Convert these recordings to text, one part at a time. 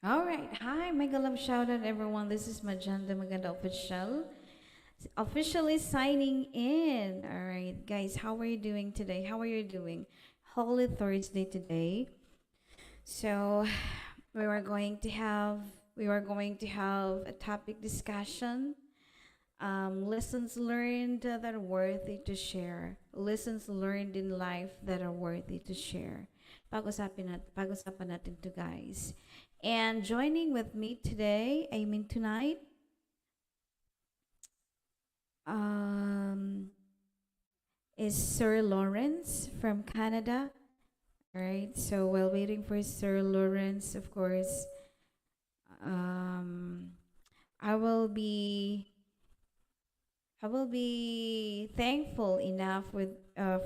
All right. Hi, mega love shout out everyone. This is Maganda Maganda Official. Officially signing in. All right, guys, how are you doing today? How are you doing? Holy Thursday today. So, we were going to have we were going to have a topic discussion. Lessons learned that are worthy to share. Lessons learned in life that are worthy to share. Pag-usapan natin to guys. And joining with me today, I mean tonight, um, is Sir Lawrence from Canada. All right. So while waiting for Sir Lawrence, of course, um, I will be I will be thankful enough with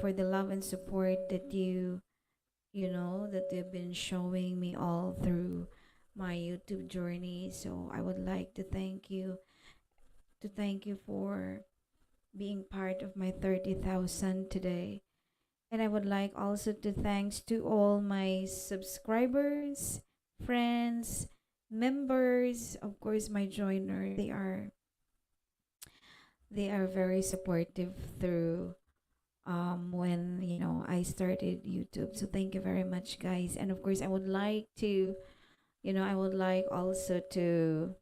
for the love and support that that you've been showing me all through my YouTube journey. So I would like to thank you for being part of my 30,000 today. And I would like also to thanks to all my subscribers, friends, members, of course my joiners. They are very supportive through when I started YouTube. So thank you very much guys. And of course I would like also to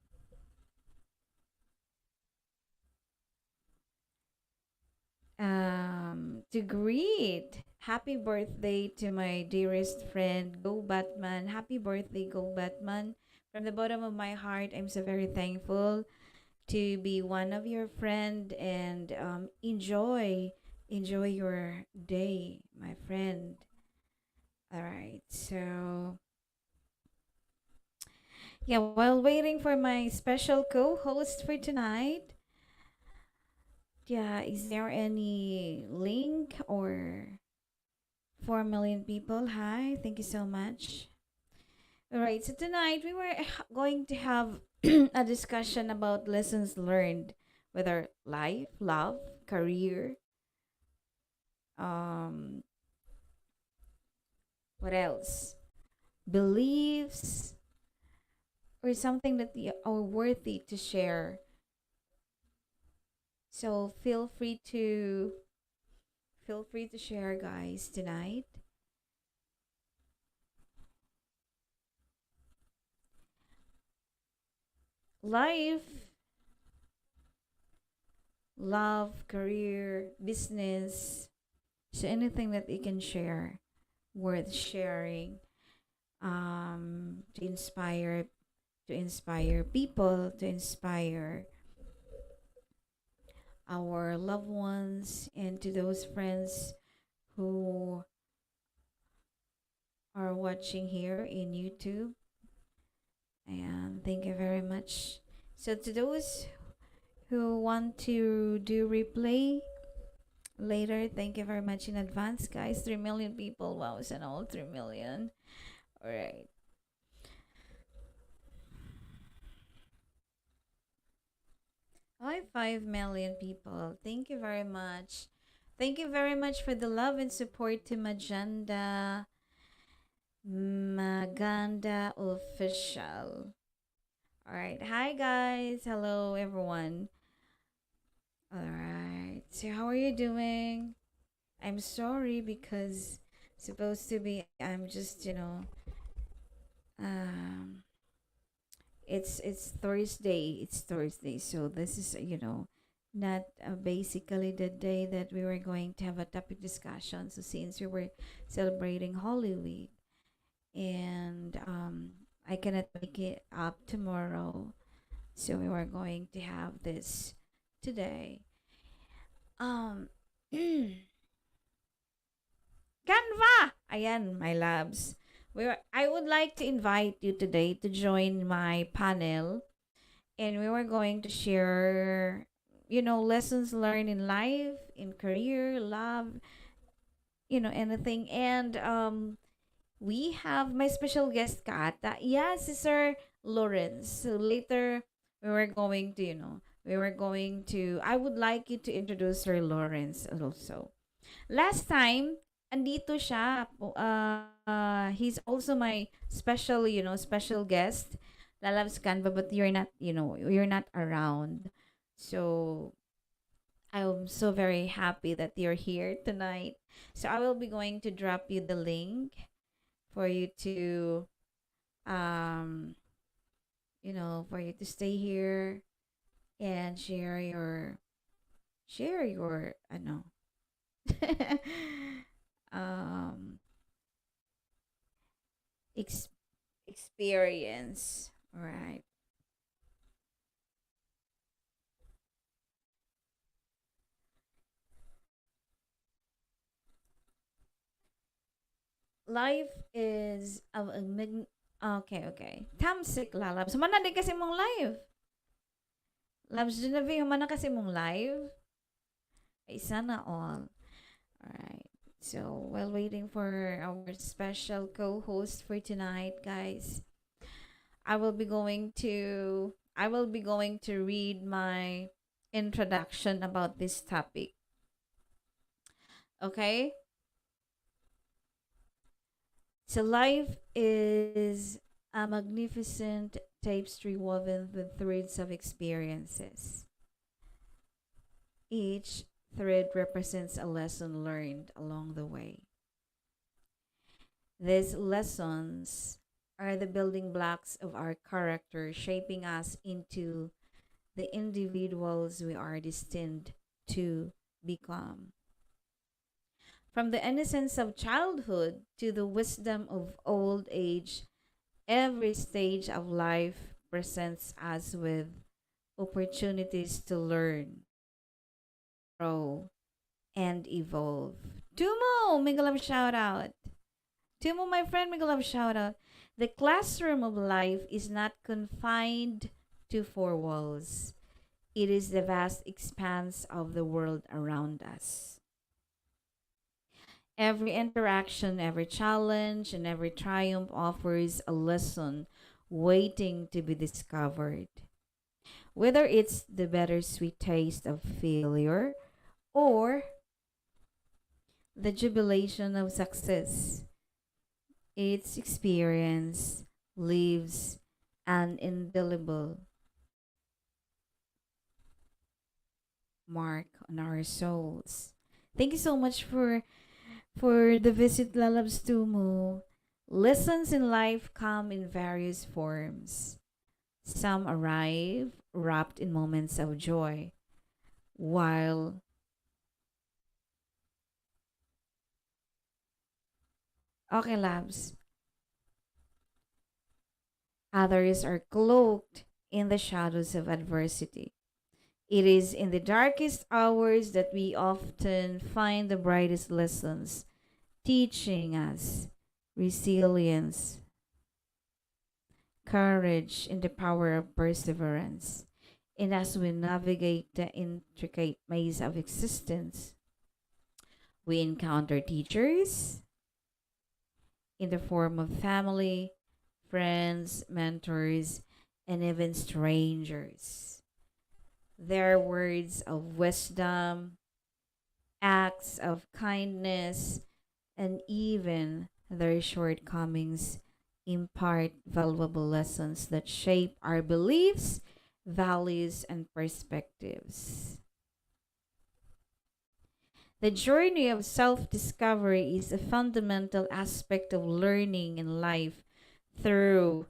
greet happy birthday to my dearest friend Go Batman. Happy birthday, Go Batman. From the bottom of my heart, I'm so very thankful to be one of your friend and enjoy your day, my friend. All right. So, yeah, while waiting for my special co-host for tonight, yeah, is there any link or 4 million people? Hi, thank you so much. All right, so tonight we were going to have a discussion about lessons learned with our life, love, career, um, what else? Beliefs, or something that are worthy to share. So feel free to share, guys, tonight. Life, love, career, business. So anything that you can share, worth sharing, to inspire people, to inspire our loved ones, and to those friends who are watching here in YouTube. And thank you very much. So to those who want to do replay later, thank you very much in advance, guys. 3 million people. Wow, it's an all 3 million. All right. Hi, 5 million people. Thank you very much. Thank you very much for the love and support to Maganda Official. All right. Hi, guys. Hello, everyone. All right. So, how are you doing? I'm sorry because supposed to be, I'm just, um, it's Thursday. It's Thursday. So, this is, not basically the day that we were going to have a topic discussion. So, since we were celebrating Holy Week, and I cannot make it up tomorrow. So we were going to have this today. Um, Canva! Ayan, my loves. I would like to invite you today to join my panel. And we were going to share, lessons learned in life, in career, love, anything. And we have my special guest, Kata. Yes, Sir Lawrence. So later, we were going to, I would like you to introduce Sir Lawrence also. Last time, andito siya. He's also my special, special guest. Lalabs Canva, but you're not around. So I'm so very happy that you're here tonight. So I will be going to drop you the link for you to um for you to stay here and share your I know um ex- experience. All right. Life is okay, okay. Tamsik lalabs. Mana din kasi mong live. Labs Genevieve, mana kasi mong live. Ay, sana all. Alright. So, while waiting for our special co-host for tonight, guys, I will be going to read my introduction about this topic. Okay? So life is a magnificent tapestry woven with threads of experiences. Each thread represents a lesson learned along the way. These lessons are the building blocks of our character, shaping us into the individuals we are destined to become. From the innocence of childhood to the wisdom of old age, every stage of life presents us with opportunities to learn, grow, and evolve. Tumo, Migalove shout out. Tumo, my friend, Migalove shout out. The classroom of life is not confined to four walls. It is the vast expanse of the world around us. Every interaction, every challenge, and every triumph offers a lesson waiting to be discovered. Whether it's the bittersweet taste of failure or the jubilation of success, its experience leaves an indelible mark on our souls. Thank you so much for the visit, Lalabs Tumu. Lessons in life come in various forms. Some arrive wrapped in moments of joy, while okay, Labs, others are cloaked in the shadows of adversity. It is in the darkest hours that we often find the brightest lessons, teaching us resilience, courage, and the power of perseverance. And as we navigate the intricate maze of existence, we encounter teachers in the form of family, friends, mentors, and even strangers. Their words of wisdom, acts of kindness, and even their shortcomings impart valuable lessons that shape our beliefs, values, and perspectives. The journey of self discovery is a fundamental aspect of learning in life through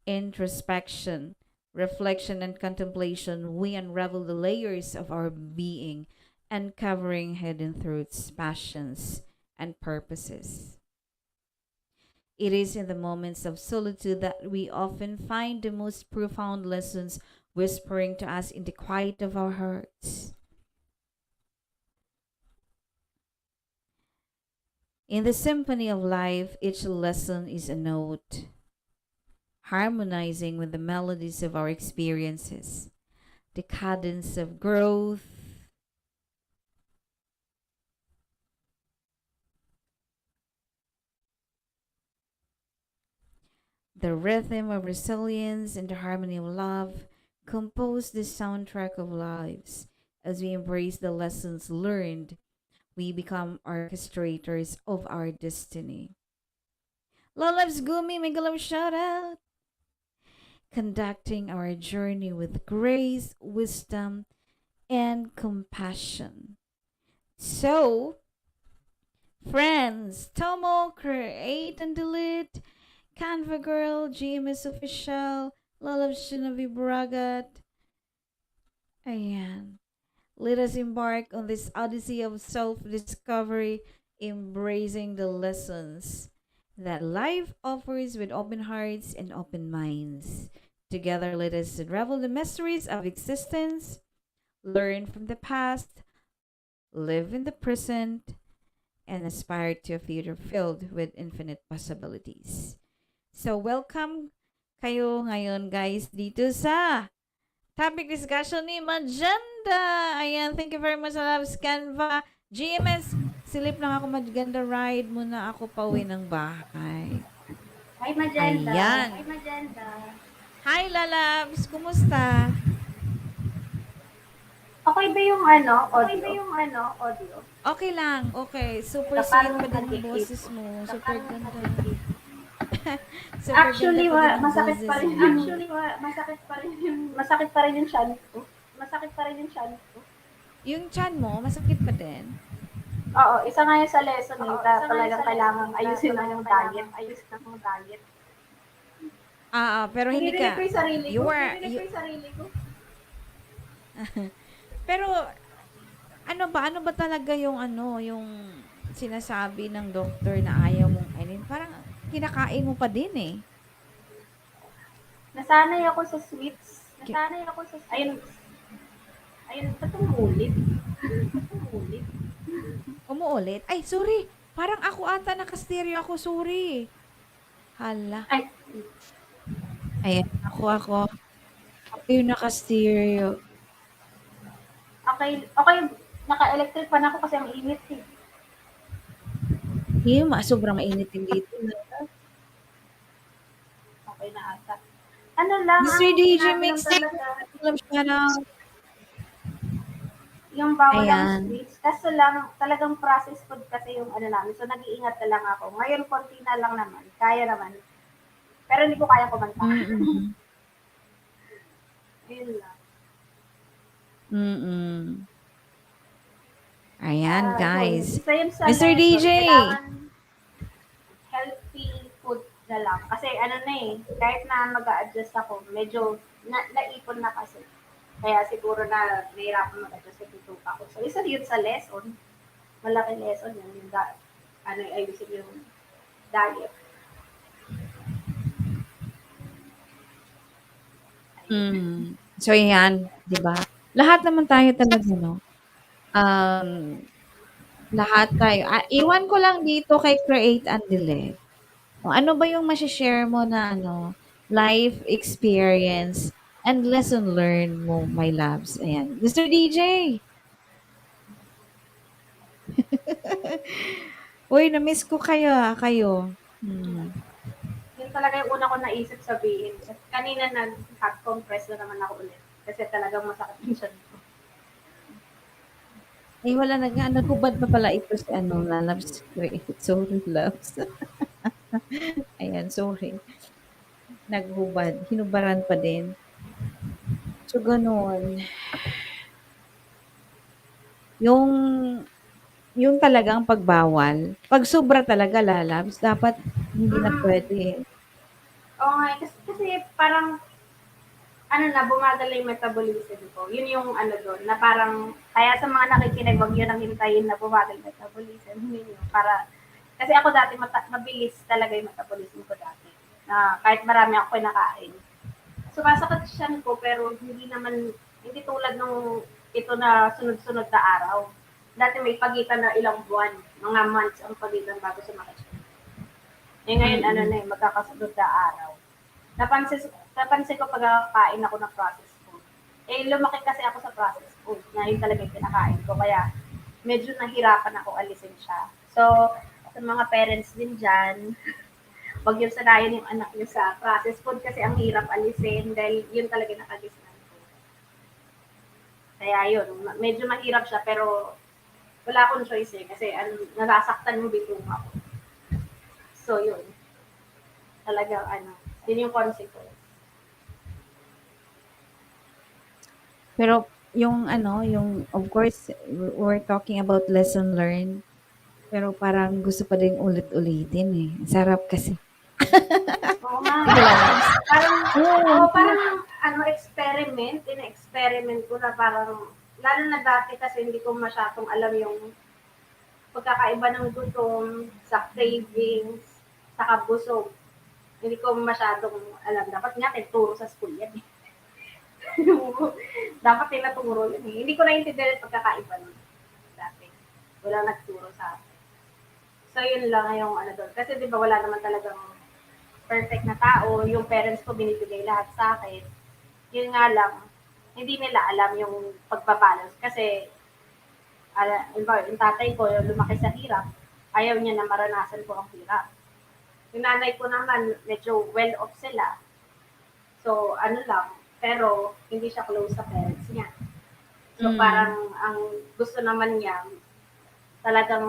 introspection, reflection, and contemplation. We unravel the layers of our being, uncovering hidden truths, passions, and purposes. It is in the moments of solitude that we often find the most profound lessons whispering to us in the quiet of our hearts. In the symphony of life, each lesson is a note, harmonizing with the melodies of our experiences, the cadence of growth, the rhythm of resilience, and the harmony of love compose the soundtrack of lives as we embrace the lessons learned we become orchestrators of our destiny. Lolabs Gumi, make a love shout out. Conducting our journey with grace, wisdom, and compassion. So, friends, Tomo, create and delete, Canva Girl, GMS Official, Lolabs Shinobi Bragat. Ayan. Let us embark on this odyssey of self discovery, embracing the lessons that life offers with open hearts and open minds. Together, let us unravel the mysteries of existence, learn from the past, live in the present, and aspire to a future filled with infinite possibilities. So, welcome kayo ngayon, guys, dito sa topic discussion ni Maganda. Ayan, thank you very much, Loves Canva. GMS, silip lang ako maganda ride muna ako pauwi ng bahay. Hi, Magenda. Ayan. Hi, Magenda. Hi, Lalabs. Kumusta? Okay ba yung Okay ba audio? yung audio? Okay lang. Okay. Super Baka sweet parang pa din ng nag-keep. boses mo. Baka Super parang ganda. nag-keep. Super Actually, ganda pa din ng masakit boses pa rin mo. yung masakit pa rin yung shan ko. Masakit pa rin yung chan ko. Yung chan mo, masakit pa din? Oo, isa nga yun sa lesson Oo, eh. isa nga yun Talagang sa kailangan lesson. ayusin na Talagang yung kailangan diet. ayusin na yung diet. Pero hindi Naririnig ka. ko yung sarili You ko. were, Narinig ko you, yung sarili ko. pero ano ba talaga yung yung sinasabi ng doktor na ayaw mong kainin? Parang kinakain mo pa din eh. Nasanay ako sa sweets. Nasanay ako sa Ayun, ayun, ba't umulit? umulit. Umuulit. Ay, sorry. Parang ako ata naka-stereo ako. Sorry. Hala. Ay, Ayan, ako. Ako yung naka-stereo. okay. Okay, naka-electric fan ako kasi ang init eh. Sobrang mainit din dito. Okay na ata. Ano lang, ang Mr. DJ sinabi lang Mixtape. talaga, Shout out. yung bawal ang Ayan. sweets. Kaso lang, talagang processed food kasi yung namin. So, nag-iingat na lang ako. Ngayon, konti na lang naman. Kaya naman. Pero hindi ko kaya kumanta. Mm-mm. Yun lang. Mm-mm. Ayan, Yun. guys. Isa yun sa Mr. lesson. DJ. Kailangan healthy food na lang. Kasi kahit na mag-a-adjust ako, medyo naipon na kasi. Kaya siguro na nahirapan mag-adjust sa tutupa ko. So, isa yun sa lesson. Malaking lesson yun. Ayusin yung diet. So, yan. Diba? Lahat naman tayo talaga, no? Lahat tayo. Iwan ko lang dito kay Create and Delete. Ano ba yung share mo na life experience and lesson learned mo, my loves? Ayan. Mr. DJ! Uy, na-miss ko kayo. Yun talaga yung una ko naisip sabihin. At kanina nag-hot compress na naman ako ulit. Kasi talagang masakit yung tiyan ko. Ay, wala na nga. Naghubad pa pala ito si loves. Sorry, loves. Ayan, sorry. Naghubad. Hinubaran pa din. So, ganun. Yung talagang pagbawal. Pag sobra talaga, lalabs, dapat hindi na pwede. Oo nga, kasi parang bumagal na yung metabolism ko. Yun yung doon, na parang, kaya sa mga nakikinig, wag yun ang hintayin na bumagal metabolism. Yun yung para, kasi ako dati, mabilis talaga yung metabolism ko dati. Na kahit marami ako kinakain. Sumasakit siya ko, pero hindi tulad nung ito na sunod-sunod na araw. Dati may pagitan na ilang buwan, mga months ang pagitan bago sumakit siya. Ngayon, magkakasunod na araw. Napansin ko pagkakain ako ng processed food. Lumaki kasi ako sa processed food. Na yun talaga yung kinakain ko. Kaya, medyo nahirapan ako alisin siya. So, sa mga parents din dyan, wag yung sanayin yung anak niyo sa processed food kasi ang hirap alisin dahil yun talaga nakagisnan ko. Kaya yun, medyo mahirap siya pero wala akong choice eh, kasi ano, nasasaktan yung bituka ko. So, yun. Talagang ano, yun yung consequence. Pero yung ano, yung of course, we're talking about lesson learned, pero parang gusto pa din ulit-ulitin, eh. Ang sarap kasi. Oo nga. 'Di ba, lalabs? Parang, Oo, oo, ang parang sarap. ano, experiment, in-experiment ko na parang, lalo na dati kasi hindi ko masyadong alam yung pagkakaiba ng gutom, sa cravings, sa kabusog. Hindi ko masyadong alam. Dapat nga, turo sa school yan eh. Dapat tinaturo yun eh. Hindi ko naintindihan yung pagkakaiba nun dati. Wala nagturo sa akin. So, yun lang yung ano doon. Kasi di ba wala naman talagang perfect na tao. Yung parents ko binibigay lahat sa akin. Yun nga lang, hindi nila alam yung pagbabalance. Kasi, yung tatay ko, yung lumaki sa hirap, ayaw niya na maranasan ko ang hirap. Yung nanay ko naman, medyo well-off sila. So, ano lang, pero hindi siya close sa parents niya. So, Hmm, parang ang gusto naman niya, talagang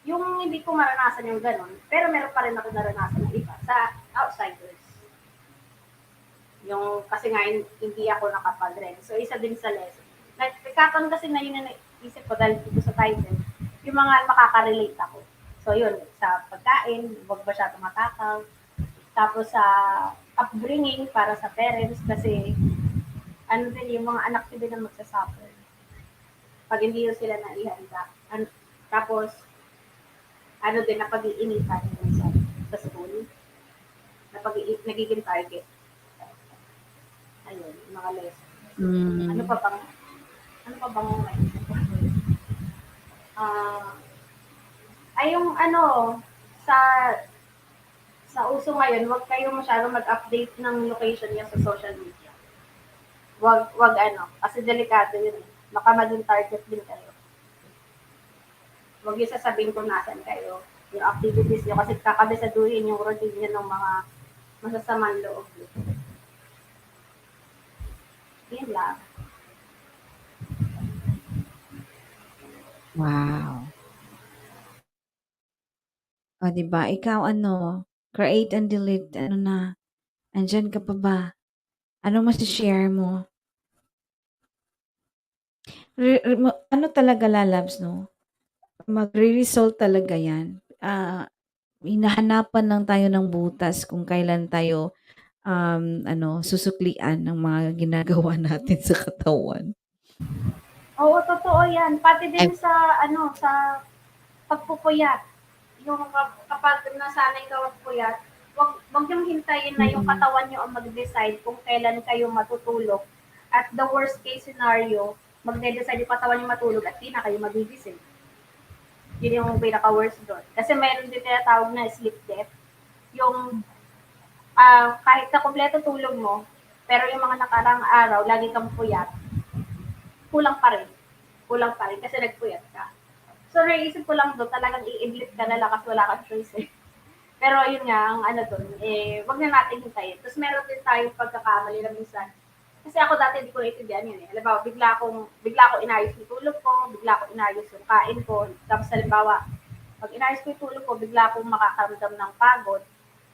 yung hindi ko maranasan yung gano'n, pero meron pa rin ako naranasan ng iba sa outsiders. Yung kasi nga hindi ako nakapag-rent. So, isa din sa lesson. Nagkataon kasi na yun na naisip ko dahil dito sa title, yung mga makaka-relate ako. So, yun, sa pagkain, huwag masyado matakaw. Tapos sa upbringing para sa parents kasi ano din yung mga anak ko din ang magsasuffer pag hindi yun sila naihanda. Tapos, ano din, napag-iinitan minsan sa school, nagiging target. Ayun, mga lessons. Ano pa hmm. bang, ano pa bang naisip ko? Ah, ay yung ano, sa uso ngayon, huwag kayo masyadong mag-update ng location niya sa social media. Wag ano, kasi delikado yun eh. Baka maging target din kayo. Huwag yung sasabihin kung nasan kayo. Yung activities nyo kasi kakabisaduhin yung routine nyo ng mga masasamang loob nyo. Yun lang. Wow. Oh, 'di ba? Ikaw ano, create and delete, ano na, andiyan ka pa ba? Ano mashi-share mo? Ano talaga lalabs, no? Magre-result talaga yan. Hinahanapan lang tayo ng butas kung kailan tayo ano, susuklian ng mga ginagawa natin sa katawan. Oo, totoo yan. Pati Ay, din sa, ano, sa pagpupuyat. Yung kapag nasanay ka magpuyat, wag yung hintayin na yung mm. katawan nyo ang mag-decide kung kailan kayo matutulog. At the worst case scenario, magde-decide yung katawan nyo matulog at di na kayo magigising. Yun yung pinaka-worst doon. Kasi meron din tinatawag na sleep debt. Yung kahit na kompleto tulog mo, pero yung mga nakarang araw, lagi kang puyat, kulang pa rin. Kulang pa rin kasi nagpuyat ka. So, naisip ko lang doon, talagang i-idlip ka na lang kasi wala kang choice eh. Pero yun nga, ang ano doon, eh, wag na natin hintayin. Tapos meron din tayong pagkakamali na minsan. Kasi ako dati hindi ko naintindihan yun eh. Halimbawa, bigla ko inayos yung tulog ko, bigla ko inayos yung kain ko. Tapos halimbawa, pag inayos ko yung tulog ko, bigla akong makakaramdam ng pagod.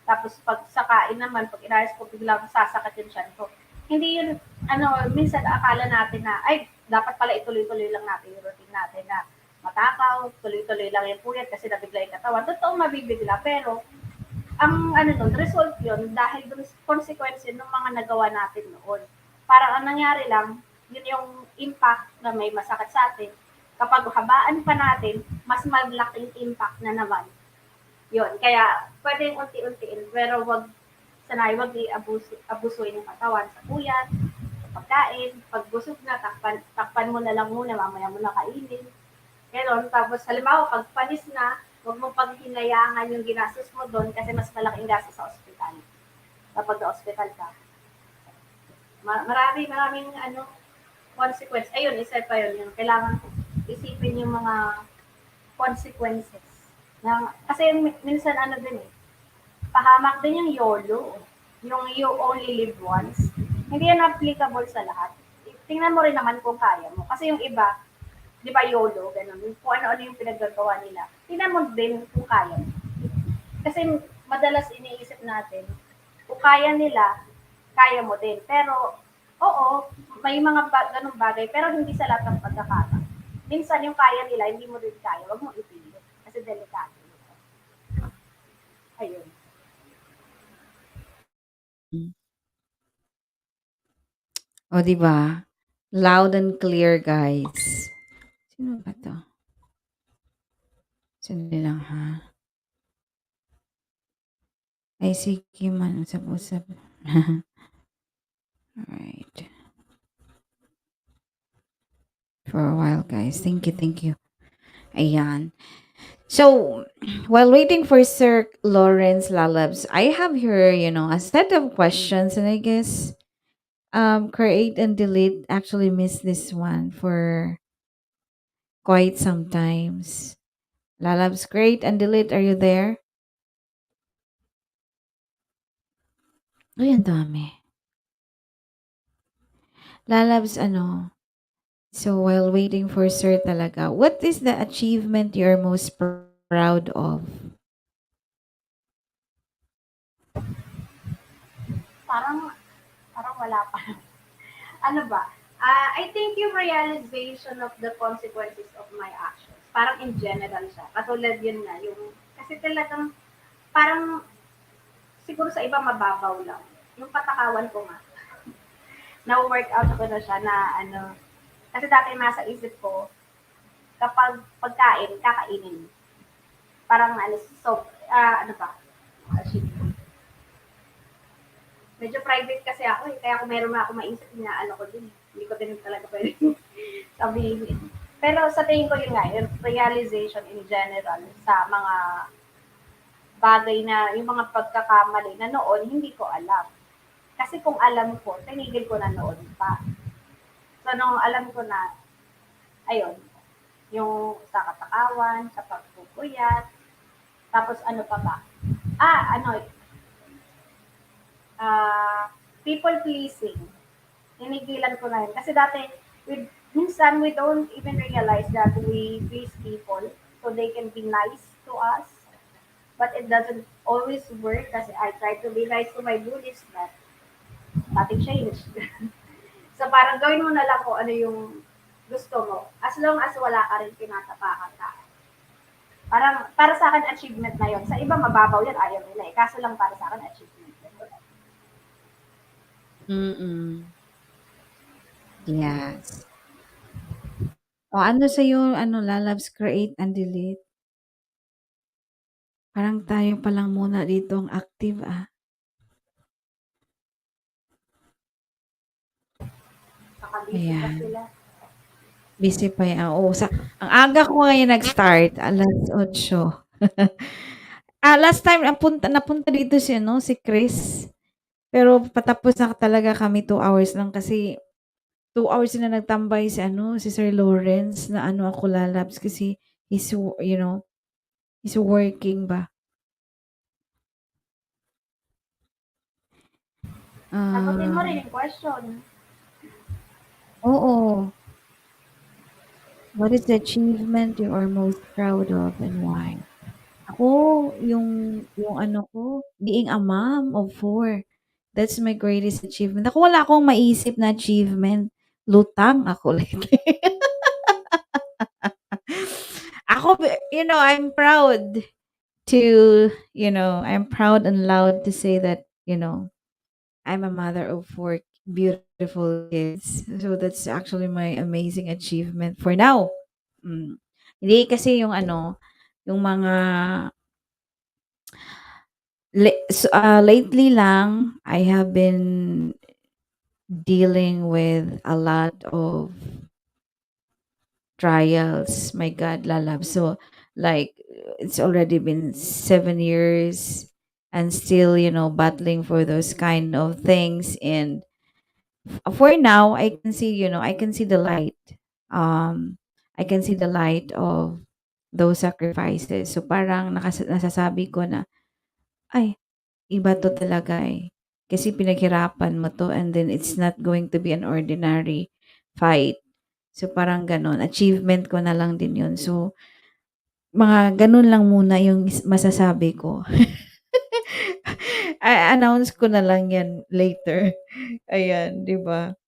Tapos pag sa kain naman, pag inayos ko, bigla sasakit yung tiyan ko. Hindi yun, ano, minsan akala natin na, ay, dapat pala ituloy-tuloy lang natin yung routine natin na matakaw, tuloy-tuloy lang yung puyat kasi nabigla yung katawan. Totoo mabibigla, pero ang ano nun, result yun dahil dun sa consequence yun ng mga nagawa natin noon. Parang ang nangyari lang, yun yung impact na may masakit sa atin. Kapag habaan pa natin, mas malaking impact na naman. Yun, kaya pwedeng unti-untiin, pero wag abusuin yung katawan sa puyat, sa pagkain, pag busog na, takpan mo na lang muna, mamaya mo na kainin. Gano'n. Tapos halimbawa 'pag panis na, huwag mong paghinayangan yung ginastos mo do'n kasi mas malaking gastos sa ospital, kapag na-ospital ka. Maraming ano, consequence. Ayun, isa pa yun, yung kailangan isipin yung mga consequences. Kasi minsan ano din eh, pahamak din yung YOLO, yung you only live once. Hindi yan applicable sa lahat. Tingnan mo rin naman kung kaya mo. Kasi yung iba, Di ba YOLO, ganun. Kung ano-ano yung pinagagawa nila. Tingnan mo din kung kaya. Kasi madalas iniisip natin, kung kaya nila, kaya mo din. Pero, oo, may mga ganung bagay, pero hindi sa lahat ng pagkakataon. Minsan yung kaya nila, hindi mo rin kaya. Huwag mo ipilit. Kasi delikado. Ayun. Hmm. Oh, 'di ba? Loud and clear, guys. Sino ba 'to? Sandali lang, ha? Ay, sige man. Usap-usap. Alright. For a while, guys. Thank you, thank you. Ayan. So, while waiting for Sir Lawrence Lalabs, I have here, a set of questions, and I guess create and delete actually missed this one for quite some times. Lalabs, create and delete, are you there? Uy, ang dami. Lalabs, ano? So, while waiting for Sir talaga, what is the achievement you're most proud of? Parang, parang wala pa. Ano ba? I think yung realization of the consequences of my actions. Parang in general siya. Katulad yun nga, yung, kasi talagang, parang, siguro sa iba mababaw lang. Yung patakawan ko nga, na-workout ko na siya na ano, kasi dati nasa isip ko, kapag pagkain, kakainin. Parang ano, so, ano ba? Shit. Medyo private kasi ako eh, kaya kung meron na ako maisip na ano ko din, hindi ko din talaga pwede sabihin. Pero sa tingin ko yun nga, yung realization in general sa mga bagay na, yung mga pagkakamali na noon, hindi ko alam. Kasi kung alam ko, tinigil ko na noon pa. So, nung alam ko na, ayun, yung sa katakawan, sa pagpupuyat, tapos ano pa ba? Ano, people pleasing. Tinigilan ko na yun. Kasi dati, minsan we don't even realize that we please people so they can be nice to us. But it doesn't always work kasi I try to be nice to my bullies but nothing changed. So parang gawin mo na lang kung ano yung gusto mo. As long as wala ka rin tinatapakan ka. Parang, para sa akin, achievement na yun. Sa iba, mababaw yan, ayaw nila eh. Kaso lang para sa akin, achievement yun. Mm. Yes. O ano sa'yo, ano, Lalabs, create and delete? Parang tayo pa lang muna dito ang active, ah. Nakabisi pa Ayan. sila. Busy pa yan. Oo, ang aga ko ngayon nag-start, 8:00. Last time napunta dito si ano, si Chris. Pero patapos na talaga kami 2 hours lang kasi 2 hours na nagtambay si ano, si Sir Lawrence na ano ako Lalabs kasi he's working ba. Sagutin mo rin Um, yung question. Oo. What is the achievement you are most proud of and why? Ako, yung ano ko, being a mom of 4. That's my greatest achievement. Ako wala akong maisip na achievement. Lutang ako lately. Ako, I'm proud I'm proud and loud to say that, I'm a mother of 4 beautiful kids. So that's actually my amazing achievement for now. Mm. Hindi kasi yung ano, yung mga lately lang, I have been dealing with a lot of trials. My God, lalab. So, like, it's already been 7 years and still, battling for those kind of things. And for now, I can see the light. I can see the light of those sacrifices. So, parang nasasabi ko na, ay, iba to talaga eh. Kasi pinaghirapan mo to and then it's not going to be an ordinary fight. So, parang gano'n, achievement ko na lang din 'yun. So, mga gano'n lang muna yung masasabi ko. I-announce ko na lang 'yan later. Ayan, 'di ba?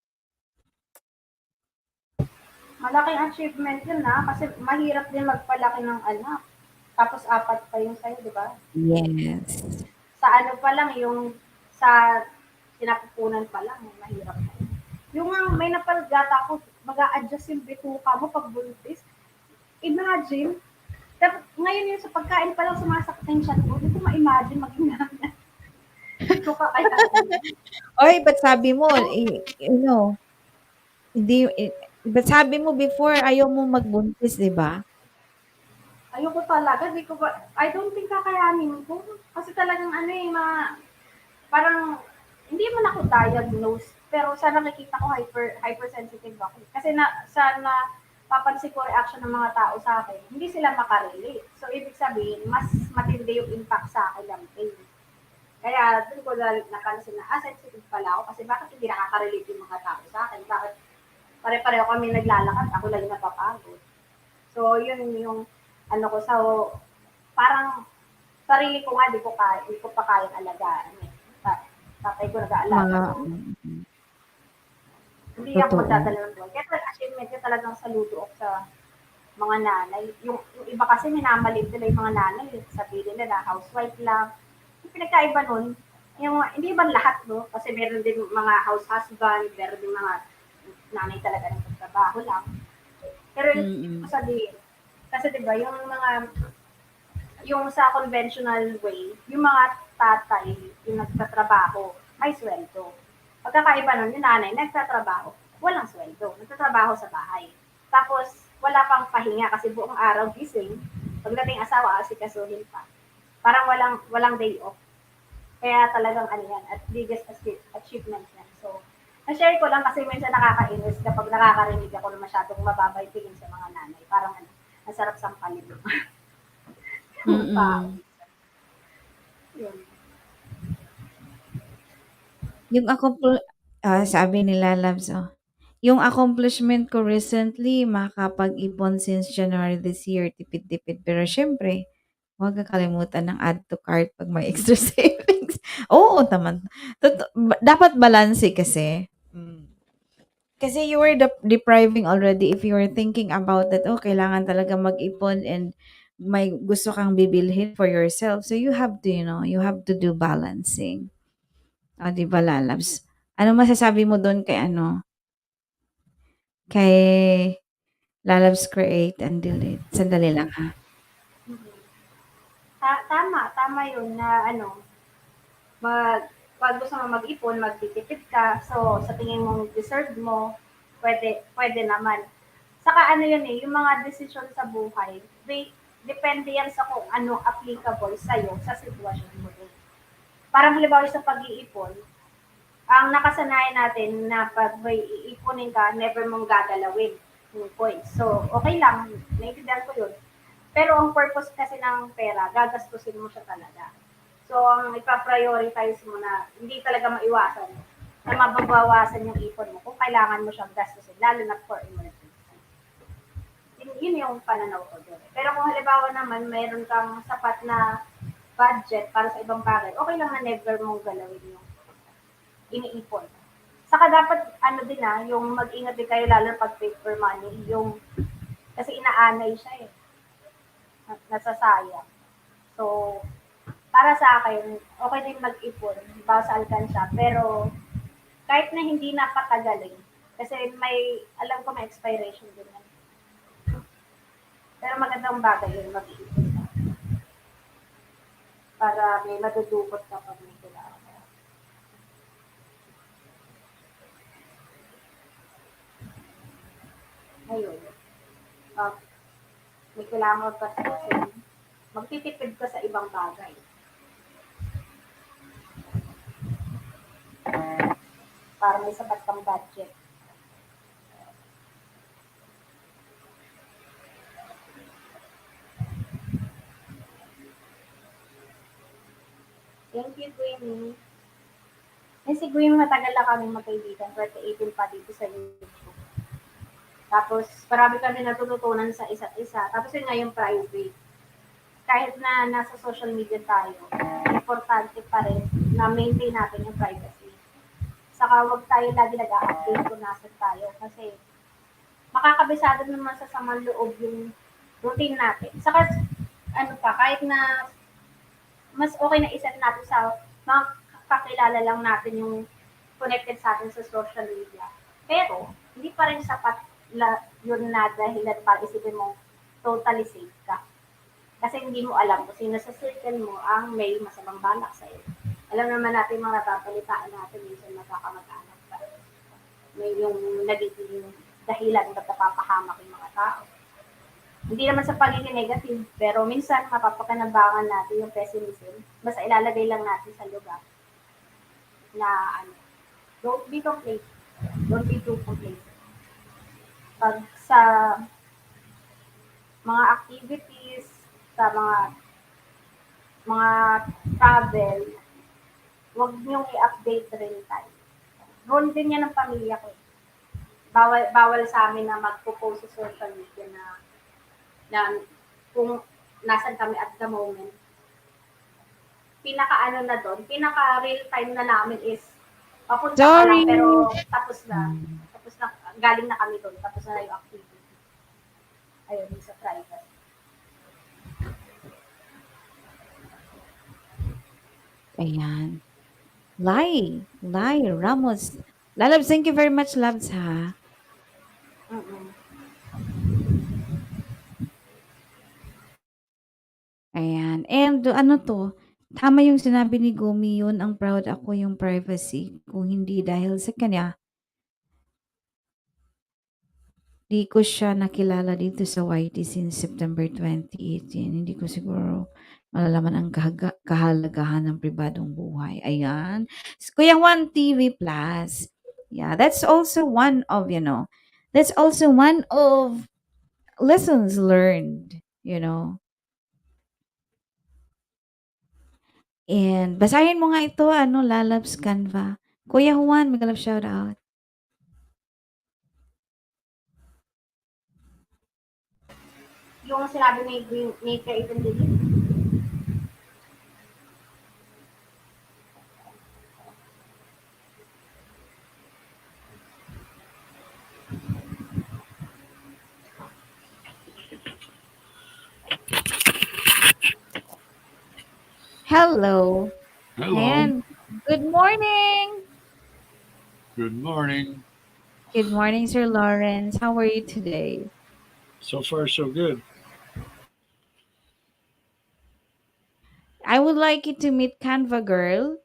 Malaking achievement yun na kasi mahirap din magpalaki ng anak. Tapos apat pa yung sa'yo, di ba? Yes. Sa ano pa lang, yung sa sinapupunan pa lang, mahirap na yun. Yung nga, may napalgata ako, mag-a-adjust yung bituka mo pag buntis. Imagine, ngayon yung sa pagkain pa lang sumasakit yung chan ko, hindi ko ma-imagine maging nanay. Hindi ko pa kaya. Oy, ba't sabi mo, hindi, ba't sabi mo before ayaw mo magbuntis, 'di ba? Ayoko talaga, di ko ba, I don't think kakayanin ko. Kasi talagang ano eh, parang hindi man ako diagnosed, pero sa nakikita ko hypersensitive ako. Kasi sa papansin ko reaction ng mga tao sa akin, hindi sila makarelate. So ibig sabihin, mas matindi yung impact sa akin ng pain. Kaya doon ko napansin na sensitive pala ako kasi bakit hindi nakaka-relate yung mga tao sa akin? Bakit pare-pareho kami naglalakad, ako lang yung napapagod. So yun yung ano ko, so parang sarili ko nga, hindi ko pa kayang alagaan. Eh. Tatay ko nag-aalaga. Mga So, hindi ako totoo. magdadala ng buwan. Kaya achievement ko talagang saludo ako sa mga nanay. Yung iba kasi minamalit nila yung mga nanay. Sabihin nila, housewife lang. Yung pinagkaiba nun, yung, hindi ba lahat, no? Kasi meron din mga house husband, meron din mga nanay talaga ng pagtrabaho lang. Pero yung Mm. sabihin, kasi diba, yung sa conventional way, yung mga tatay, yung nagtatrabaho, may sweldo. Pagkakaiba nun, yung nanay, nagtatrabaho, walang sweldo, nagtatrabaho sa bahay. Tapos, wala pang pahinga kasi buong araw gising, pagdating asawa, asikasuhin pa. Parang walang day off. Kaya talagang ano yan, at biggest achievement yan. So, na-share ko lang kasi minsan nakakainis kapag nakakarinig ako na masyadong mababay tingin sa mga nanay. Parang ano, masarap sampalin yung tao. Mm. Yun. Yung sabi nila Labs, yung accomplishment ko recently, makakapag-ipon since January this year, tipid-tipid. Pero siyempre, huwag kakalimutan ng add to cart pag may extra savings. Oo naman. Dapat balanse kasi. Kasi you were depriving already if you were thinking about that, oh, kailangan talaga mag-ipon and may gusto kang bibilhin for yourself. So you have to, you have to do balancing. O, di ba, lalabs? Ano masasabi mo doon kay kay Lalabs Create and Delete? Sandali lang ha. Mhm. Tama yun na ano, pag gusto mo mag-ipon, magtitipid ka. So, sa tingin mo deserve mo, pwede naman. Saka ano yun eh, yung mga desisyon sa buhay, depende yan sa kung ano applicable sa'yo sa sitwasyon mo din. Parang halimbawa sa pag-iipon, ang nakasanayan natin na pag may iipunin ka, never mong gagalawin yung points. So, okay lang, naiintindihan ko yun. Pero ang purpose kasi ng pera, gagastusin mo siya talaga. So, ang ipa-prioritize mo na hindi talaga maiwasan na mababawasan yung ipon mo kung kailangan mo siyang gastusin, lalo na for emergency. Yun yung pananaw ko doon. Pero kung halimbawa naman, mayroon kang sapat na budget para sa ibang bagay, okay lang na never mong galawin yung iniipon. Saka dapat, ano din yung mag-ingat din kayo lalo pag paper money, yung, kasi inaanay siya eh, nasasayang. So, para sa akin, okay din mag-ipon, bawas sa alkansya, pero kahit na hindi napatagalin, kasi alam ko may expiration din yan. Pero magandang bagay yun mag-ipon ka. Para may madudukot ka pag may kailangan. Ayun. Uh, may kailangan ka kasi magtitipid ka sa ibang bagay. Para may sapat kang budget. Thank you, Queenie. Eh, si Queenie matagal na kami magkaibigan, 2018 pa dito sa YouTube. Tapos marami kami natututunan sa isa't isa. Tapos yun nga yung private. Kahit na nasa social media tayo, importante pa rin na maintain natin yung privacy. Saka wag tayo lagi nag-a-update kung nasan tayo kasi makakabisado naman sa samang loob yung routine natin. Saka ano pa, kahit na mas okay na iset natin sa mga kakilala lang natin yung connected sa atin sa social media. Pero, hindi pa rin sapat yun na dahilan para isipin mo totally safe ka. Kasi hindi mo alam kung sino sa circle mo ang may masamang balak sa'yo. Alam naman natin mga napapalitaan natin minsan magkakamag-anak pa. May yung nagiging dahilan ba't napapahamak yung mga tao. Hindi naman sa pagiging negative, pero minsan mapapakinabangan natin yung pessimism. Basta ilalagay lang natin sa lugar na ano, don't be complacent. Don't be too complacent. Pag sa mga activities, sa mga travel, huwag niyong i-update real time. Rule din yan ng pamilya ko. Bawal sa amin na magpo-post sa social media na kung nasan kami at the moment. Pinaka-ano na doon, pinaka-real time na namin is papunta ka lang Sorry. pero tapos na. Tapos na, galing na kami doon. Tapos na yung activity. Ayun, yung sa private. Ayan. Lai Ramos. Lalabs, thank you very much, Labs, ha? Mm-mm. Ayan. And ano to, tama yung sinabi ni Gumi yun, ang proud ako yung privacy. Kung hindi dahil sa kanya, di ko siya nakilala dito sa YT since September 2018. Hindi ko siguro malalaman ang kahalagahan ng pribadong buhay. Ayan. Kuya Juan TV Plus. Yeah, that's also one of, that's also one of lessons learned. And basahin mo nga ito, Lalabs Canva. Kuya Juan, mag-love shout out. Yung sinabi ni Creative Delete, Hello. Hello. And good morning. Good morning. Good morning, Sir Lawrence. How are you today? So far, so good. I would like you to meet Canva girl.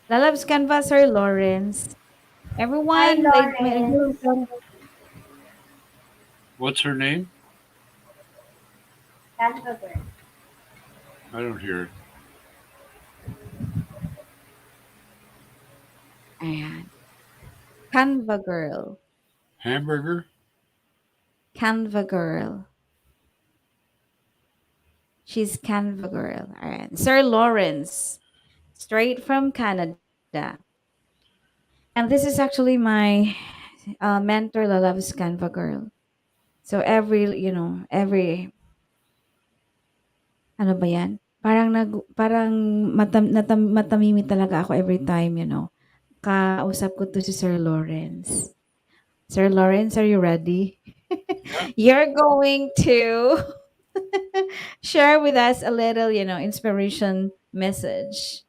Lalabs Canva, Sir Lawrence. hi Everyone, Lawrence, What's her name? Canva girl. I don't hear it. Ayan. Canva girl. Hamburger? Canva girl. She's Canva girl. All right. Sir Lawrence, straight from Canada. And this is actually my mentor, loves Canva girl. So ano ba yan? Parang matamimi talaga ako every time. Kausap ko to si Sir Lawrence. Sir Lawrence, are you ready? Yeah. You're going to share with us a little inspiration message.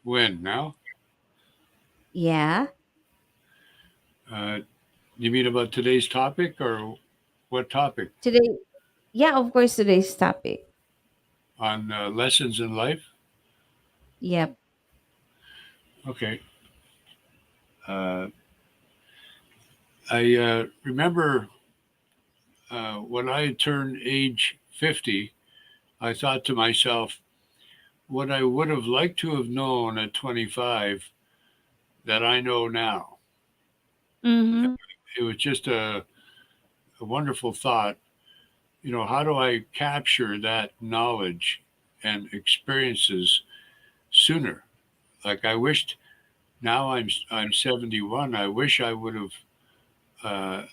When? Now? Yeah. Uh, you mean about today's topic or what topic? Today, yeah, of course, today's topic. On lessons in life? Yep. Okay. Uh, I remember when I turned age 50, I thought to myself, what I would have liked to have known at 25 that I know now. Mm-hmm. It was just a wonderful thought. How do I capture that knowledge and experiences sooner? Like I wished now I'm 71. I wish I would have uh,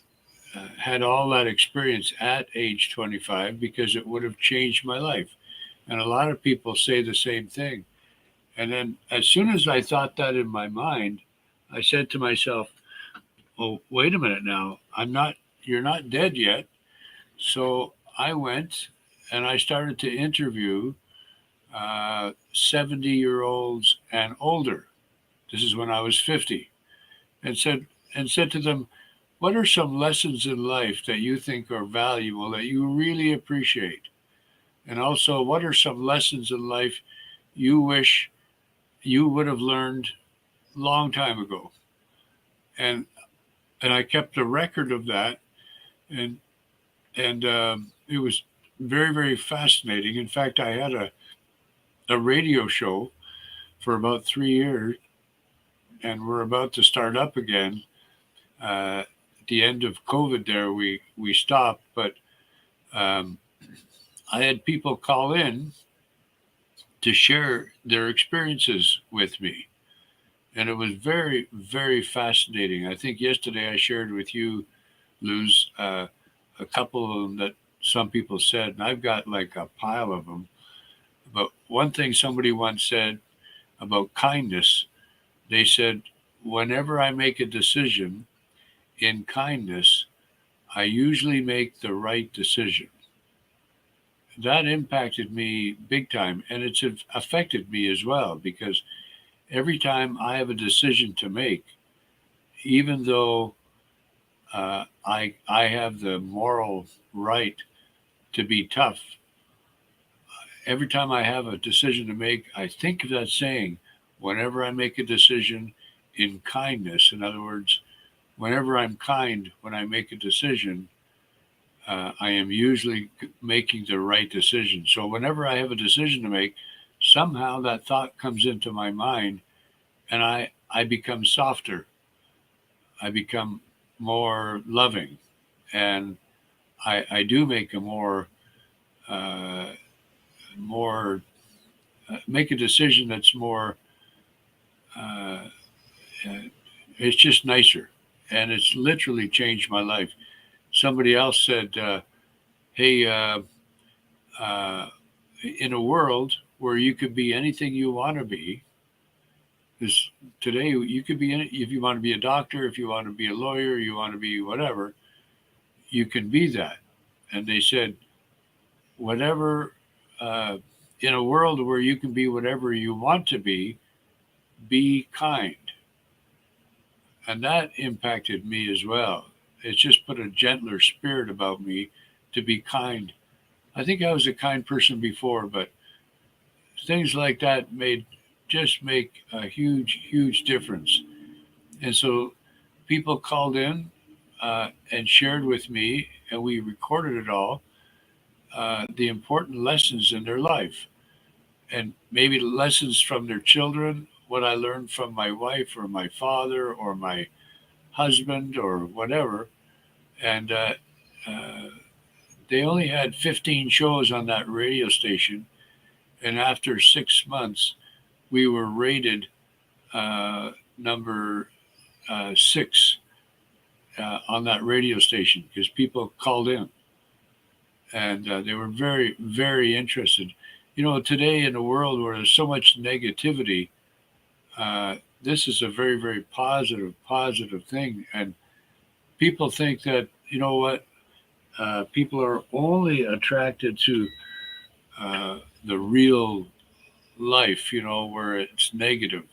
had all that experience at age 25 because it would have changed my life. And a lot of people say the same thing. And then as soon as I thought that in my mind, I said to myself, "Oh, wait a minute now. you're not dead yet." So I went and I started to interview 70-year-olds and older. This is when I was 50, and said to them, "What are some lessons in life that you think are valuable that you really appreciate? And also, what are some lessons in life you wish you would have learned long time ago?" And I kept a record of that, and it was very, very fascinating. In fact, I had a radio show for about 3 years, and we're about to start up again. At the end of COVID, there we stopped, but um, I had people call in to share their experiences with me, and it was very, very fascinating. I think yesterday I shared with you, Luz, a couple of them that some people said, and I've got like a pile of them. But one thing somebody once said about kindness, they said, "Whenever I make a decision in kindness, I usually make the right decision." That impacted me big time, and it's affected me as well because every time I have a decision to make, even though I have the moral right to be tough, every time I have a decision to make, I think of that saying, "Whenever I make a decision in kindness," in other words, whenever I'm kind when I make a decision, I am usually making the right decision. So whenever I have a decision to make, somehow that thought comes into my mind, and I become softer. I become more loving, and I do make a uh, more make a decision that's more. Uh, uh, it's just nicer, and it's literally changed my life. Somebody else said, "Hey, uh, in a world where you could be anything you want to be, because today you could be if you want to be a doctor, if you want to be a lawyer, you want to be whatever, you can be that." And they said, "Whatever, uh, in a world where you can be whatever you want to be kind." And that impacted me as well. It's just put a gentler spirit about me to be kind. I think I was a kind person before, but things like that make a huge, huge difference. And so people called in and shared with me, and we recorded it all, the important lessons in their life, and maybe lessons from their children, what I learned from my wife or my father or my husband or whatever. And uh, they only had 15 shows on that radio station. And after 6 months, we were rated number six on that radio station because people called in, and they were very, very interested. You know, today in a world where there's so much negativity, this is a very, very positive, positive thing. And people think that, you know what, people are only attracted to the real life, you know, where it's negative,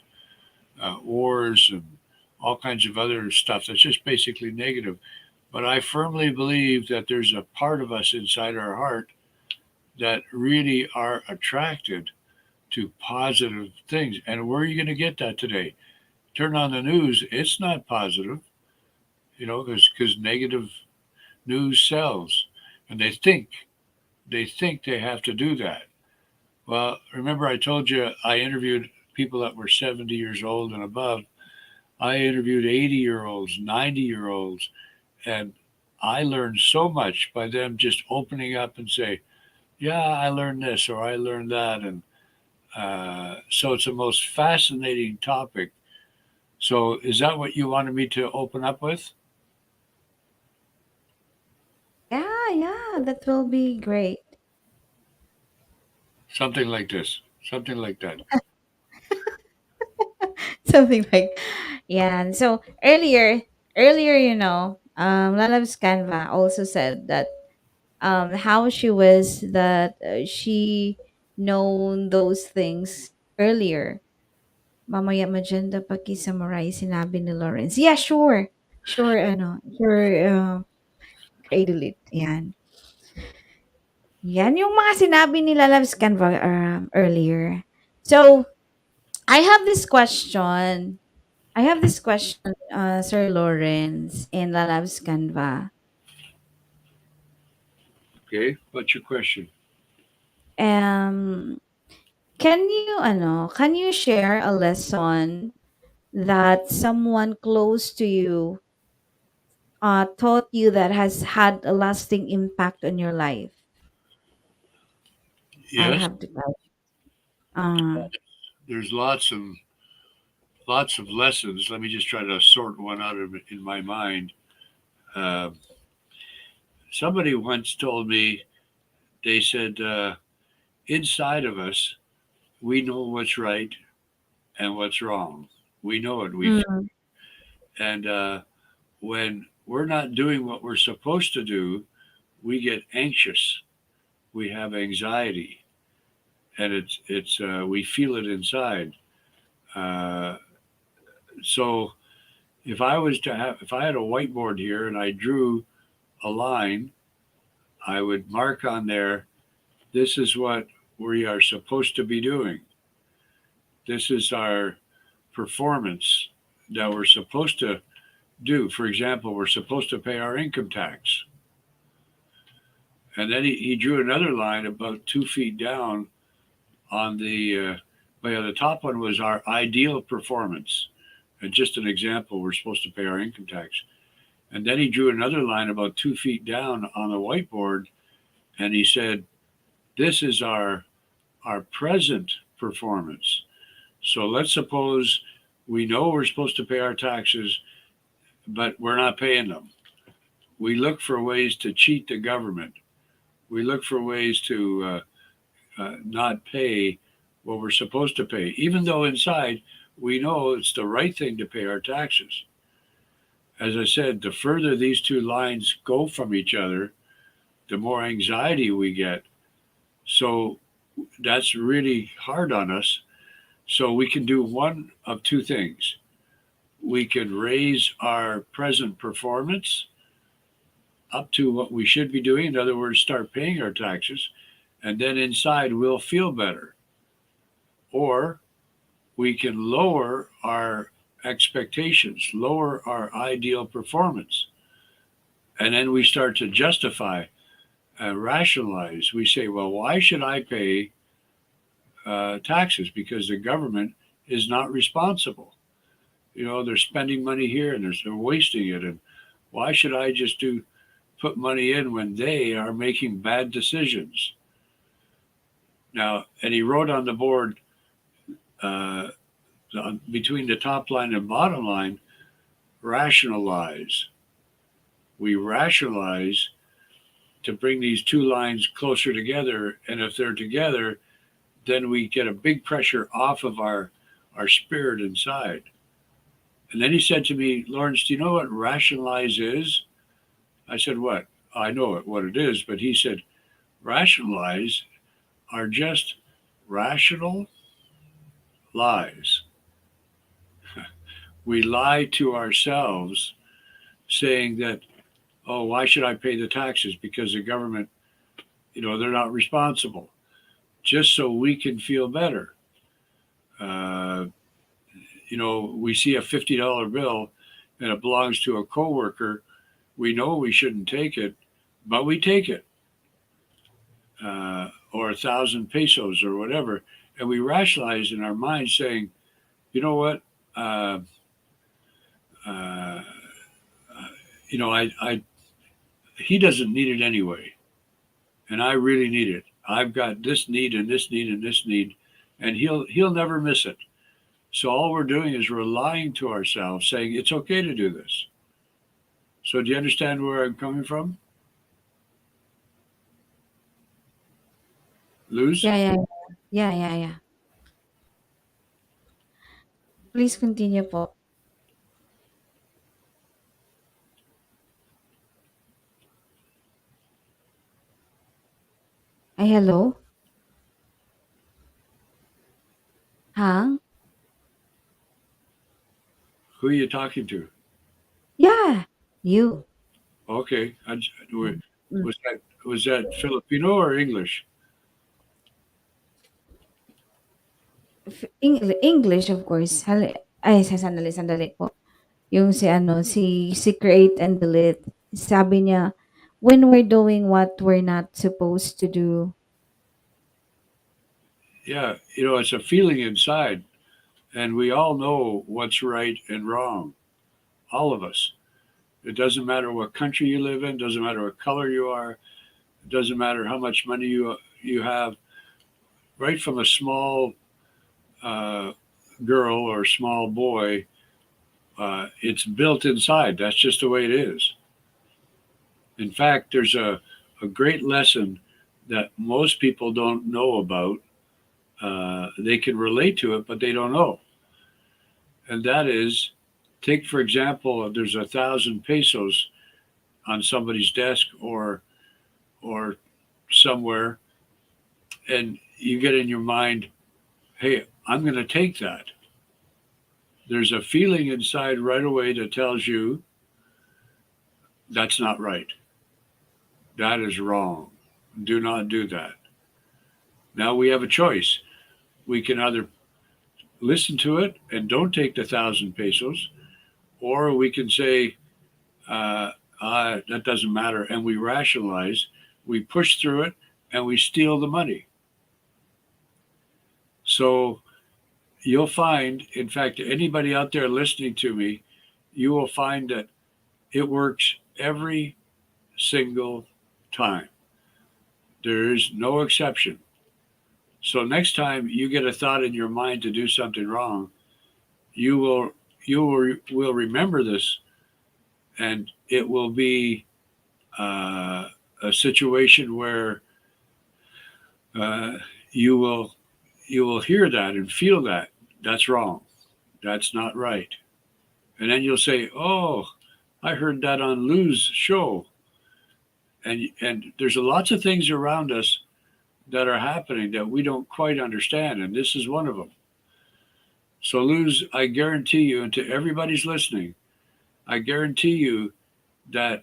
wars and all kinds of other stuff that's just basically negative. But I firmly believe that there's a part of us inside our heart that really are attracted to positive things. And where are you going to get that today? Turn on the news, it's not positive, you know, because negative news sells, and they think they have to do that. Well, remember I told you I interviewed people that were 70 years old and above. I interviewed 80-year-olds, 90-year-olds, and I learned so much by them just opening up and say, "Yeah, I learned this or I learned that," and so it's the most fascinating topic. So, is that what you wanted me to open up with? yeah, that will be great. Something like this, something like that. Something like, yeah. And so earlier, Lalab's Canva also said that how she was that she known those things earlier. Mamaya magenda paki-summarize sinabi ni Lawrence. Yeah, sure. Sure, sure, cradle it. Yan. Yan yung mga sinabi ni Lalab's Canva earlier. So, I have this question. Sir Lawrence in Lalab's Canva. Okay, what's your question? Um, can you share a lesson that someone close to you taught you that has had a lasting impact on your life? I'll Yes, have to tell. Uh, there's lots of lessons. Let me just try to sort one out of in my mind. Uh, Somebody once told me, they said, inside of us, we know what's right and what's wrong. We know it. mm, And when we're not doing what we're supposed to do, we get anxious. We have anxiety, and it's we feel it inside. Uh, so if I had a whiteboard here and I drew a line, I would mark on there, this is what we are supposed to be doing. This is our performance that we're supposed to do. For example, we're supposed to pay our income tax. And then he drew another line about 2 feet down on well, yeah, the top one was our ideal performance. And just an example, we're supposed to pay our income tax. And then he drew another line about 2 feet down on the whiteboard, and he said, this is our present performance. So let's suppose we know we're supposed to pay our taxes, but we're not paying them. We look for ways to cheat the government. We look for ways to not pay what we're supposed to pay, even though inside we know it's the right thing to pay our taxes. As I said, the further these two lines go from each other, the more anxiety we get. So that's really hard on us. So we can do one of two things. We can raise our present performance up to what we should be doing. In other words, start paying our taxes, and then inside we'll feel better. Or we can lower our expectations, lower our ideal performance. And then we start to justify, rationalize. We say, well, why should I pay taxes? Because the government is not responsible. They're spending money here and they're wasting it. And why should I just put money in when they are making bad decisions? Now, and he wrote on the board, uh, between the top line and bottom line, rationalize. We rationalize to bring these two lines closer together. And if they're together, then we get a big pressure off of our spirit inside. And then he said to me, Lawrence, do you know what rationalize is? I said, what? I know what it is. But he said, rationalize are just rational lies. We lie to ourselves saying that, oh, why should I pay the taxes? Because the government, they're not responsible. Just so we can feel better. Uh, we see a $50 bill and it belongs to a coworker. We know we shouldn't take it, but we take it. Or 1,000 pesos or whatever. And we rationalize in our mind saying, you know what? Uh, uh, I he doesn't need it anyway, and I really need it. I've got this need and this need and this need, and he'll never miss it. So all we're doing is we're lying to ourselves, saying it's okay to do this. So do you understand where I'm coming from? Lose? Yeah, yeah, yeah, yeah, yeah. Please continue po. Ay, hello? Hang? Who are you talking to? Yeah, you. Okay. Mm. Was that Filipino or English? English, of course. Ay, sandali, sandali po. Yung si ano, si Create and Delete. Sabi niya, when we're doing what we're not supposed to do. Yeah, it's a feeling inside, and we all know what's right and wrong. All of us. It doesn't matter what country you live in, doesn't matter what color you are, it doesn't matter how much money you have. Right from a small uh, girl or small boy, it's built inside. That's just the way it is. In fact, there's a great lesson that most people don't know about. They can relate to it, but they don't know. And that is, take for example, there's 1,000 pesos on somebody's desk or somewhere, and you get in your mind, hey, I'm going to take that. There's a feeling inside right away that tells you that's not right. That is wrong. Do not do that. Now we have a choice. We can either listen to it and don't take the 1,000 pesos, or we can say, that doesn't matter. And we rationalize, we push through it, and we steal the money. So you'll find, in fact, anybody out there listening to me, you will find that it works every single time. There is no exception. So next time you get a thought in your mind to do something wrong, you will will remember this, and it will be uh, a situation where uh, you will you will hear that and feel that that's wrong, that's not right, and then you'll say, "Oh, I heard that on Lou's show." And there's lots of things around us that are happening that we don't quite understand, and this is one of them. So, Luz, I guarantee you, and to everybody's listening, I guarantee you that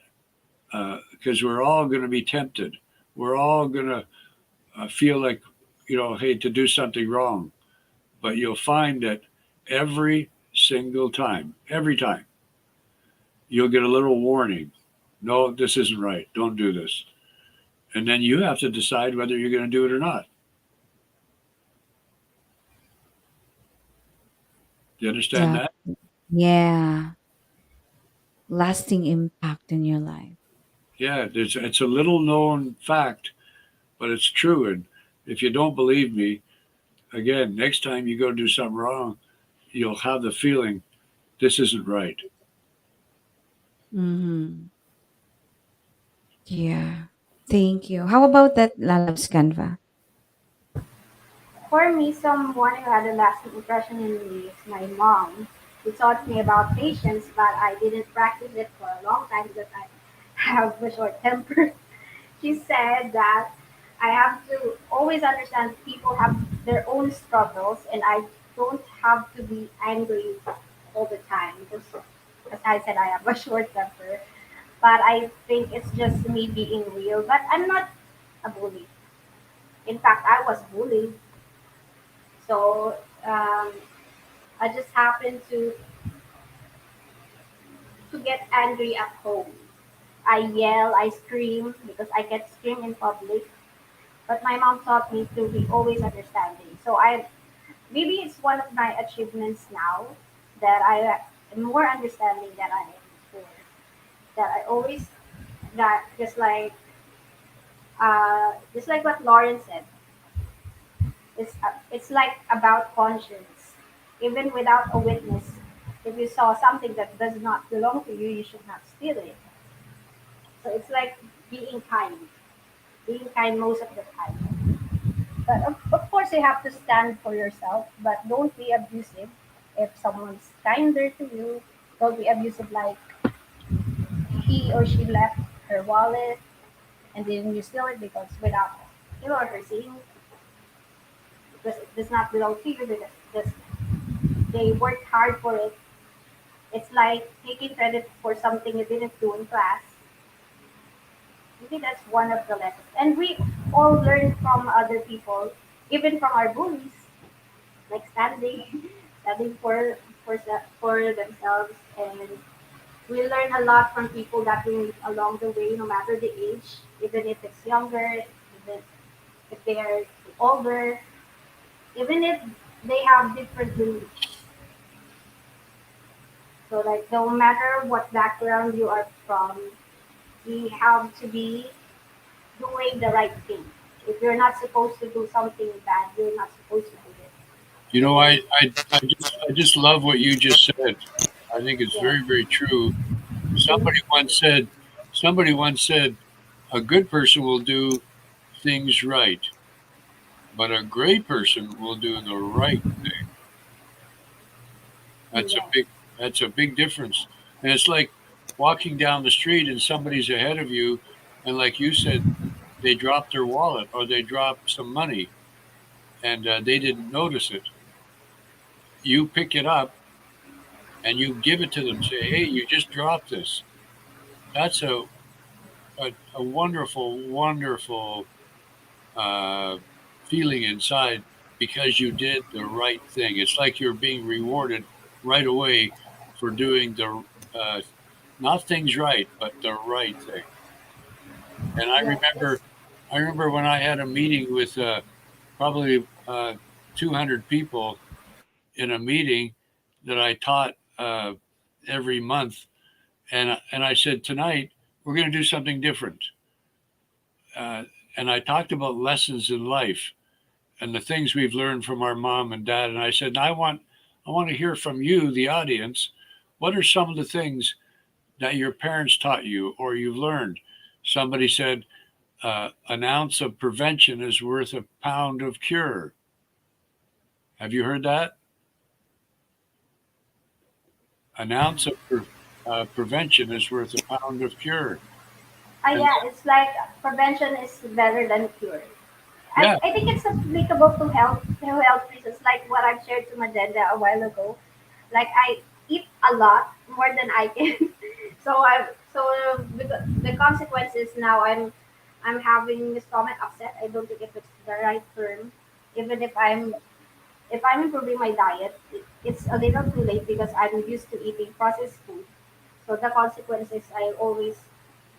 because we're all going to be tempted, we're all going to feel like, hey, to do something wrong. But you'll find that every time, you'll get a little warning. No, this isn't right. Don't do this. And then you have to decide whether you're going to do it or not. Do you understand Exactly. that? Yeah. Lasting impact in your life. Yeah, it's a little known fact, but it's true. And if you don't believe me, again, next time you go do something wrong, you'll have the feeling this isn't right. Mm-hmm. Yeah. Thank you. How about that, Lalabs Canva? For me, someone who had a lasting impression on me is my mom. She taught me about patience, but I didn't practice it for a long time because I have a short temper. She said that I have to always understand people have their own struggles and I don't have to be angry all the time because, as I said, I have a short temper. But I think it's just me being real. But I'm not a bully. In fact, I was bullied. So I just happen to get angry at home. I yell, I scream because I can scream in public. But my mom taught me to be always understanding. So I maybe it's one of my achievements now that I am more understanding than I am before. That I always that just like what Lauren said, it's like about conscience. Even without a witness, if you saw something that does not belong to you, you should not steal it. So it's like being kind, being kind most of the time. But of course, you have to stand for yourself, but don't be abusive. If someone's kinder to you, don't be abusive like he or she left her wallet and then you steal it because without him or her seeing it, because it does not belong to you because they worked hard for it. It's like taking credit for something you didn't do in class. Maybe that's one of the lessons. And we all learn from other people, even from our bullies, like standing, standing for themselves. And we learn a lot from people that we meet along the way, no matter the age, even if it's younger, even if they are older, even if they have different beliefs. So like no matter what background you are from, we have to be doing the right thing. If you're not supposed to do something bad, you're not supposed to do it. You know, I just love what you just said. I think it's Yes, very, very true. Somebody once said, somebody once said, a good person will do things right, but a great person will do the right. That's a yes, big that's a big difference. And it's like walking down the street and somebody's ahead of you, and like you said, they dropped their wallet or they dropped some money, and they didn't notice it. You pick it up and you give it to them. Say, "Hey, you just dropped this." That's a wonderful, wonderful uh, feeling inside because you did the right thing. It's like you're being rewarded right away for doing the not things right, but the right thing. And yes. I remember when I had a meeting with probably 200 people in a meeting that I taught every month, and I said tonight we're going to do something different. Uh, and I talked about lessons in life and the things we've learned from our mom and dad. And I said, I want to hear from you, the audience. What are some of the things that your parents taught you or you've learned? Somebody said, an ounce of prevention is worth a pound of cure. Have you heard that? An ounce of prevention is worth a pound of cure. And Yeah, it's like prevention is better than cure. yeah, I think it's applicable to health reasons, like what I've shared to Magenda a while ago. Like I eat a lot more than I can, the consequences now I'm having stomach upset. I don't think if it's the right term. Even if I'm improving my diet, it's a little too late because I'm used to eating processed food. So the consequences I always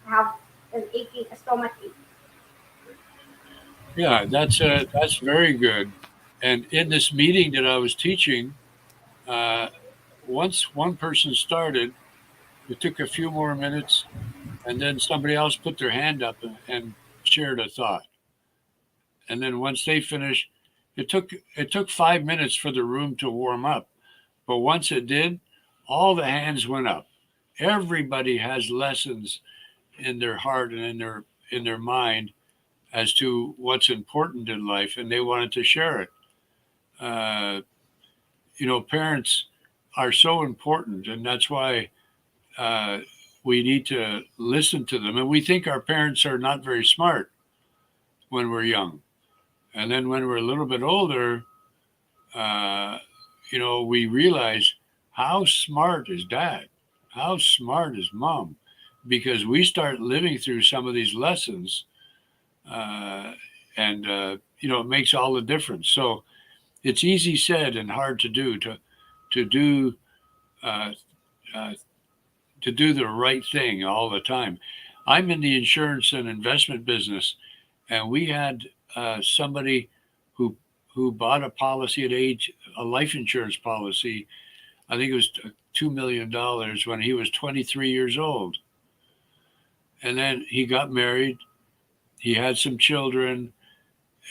have an aching a stomach ache. yeah, that's very good. And in this meeting that I was teaching, uh, once one person started, it took a few more minutes, and then somebody else put their hand up and shared a thought. And then once they finished, it took 5 minutes for the room to warm up. But once it did, all the hands went up. Everybody has lessons in their heart and in their mind as to what's important in life, and they wanted to share it. Uh, Parents are so important, and that's why uh, we need to listen to them. And we think our parents are not very smart when we're young. And then when we're a little bit older, uh, we realize how smart is dad? How smart is mom? Because we start living through some of these lessons, uh, and it makes all the difference. So it's easy said and hard to do to do uh, uh, to do the right thing all the time. I'm in the insurance and investment business, and we had somebody who who bought a policy at age a life insurance policy. I think it was $2 million when he was 23 years old, and then he got married. He had some children,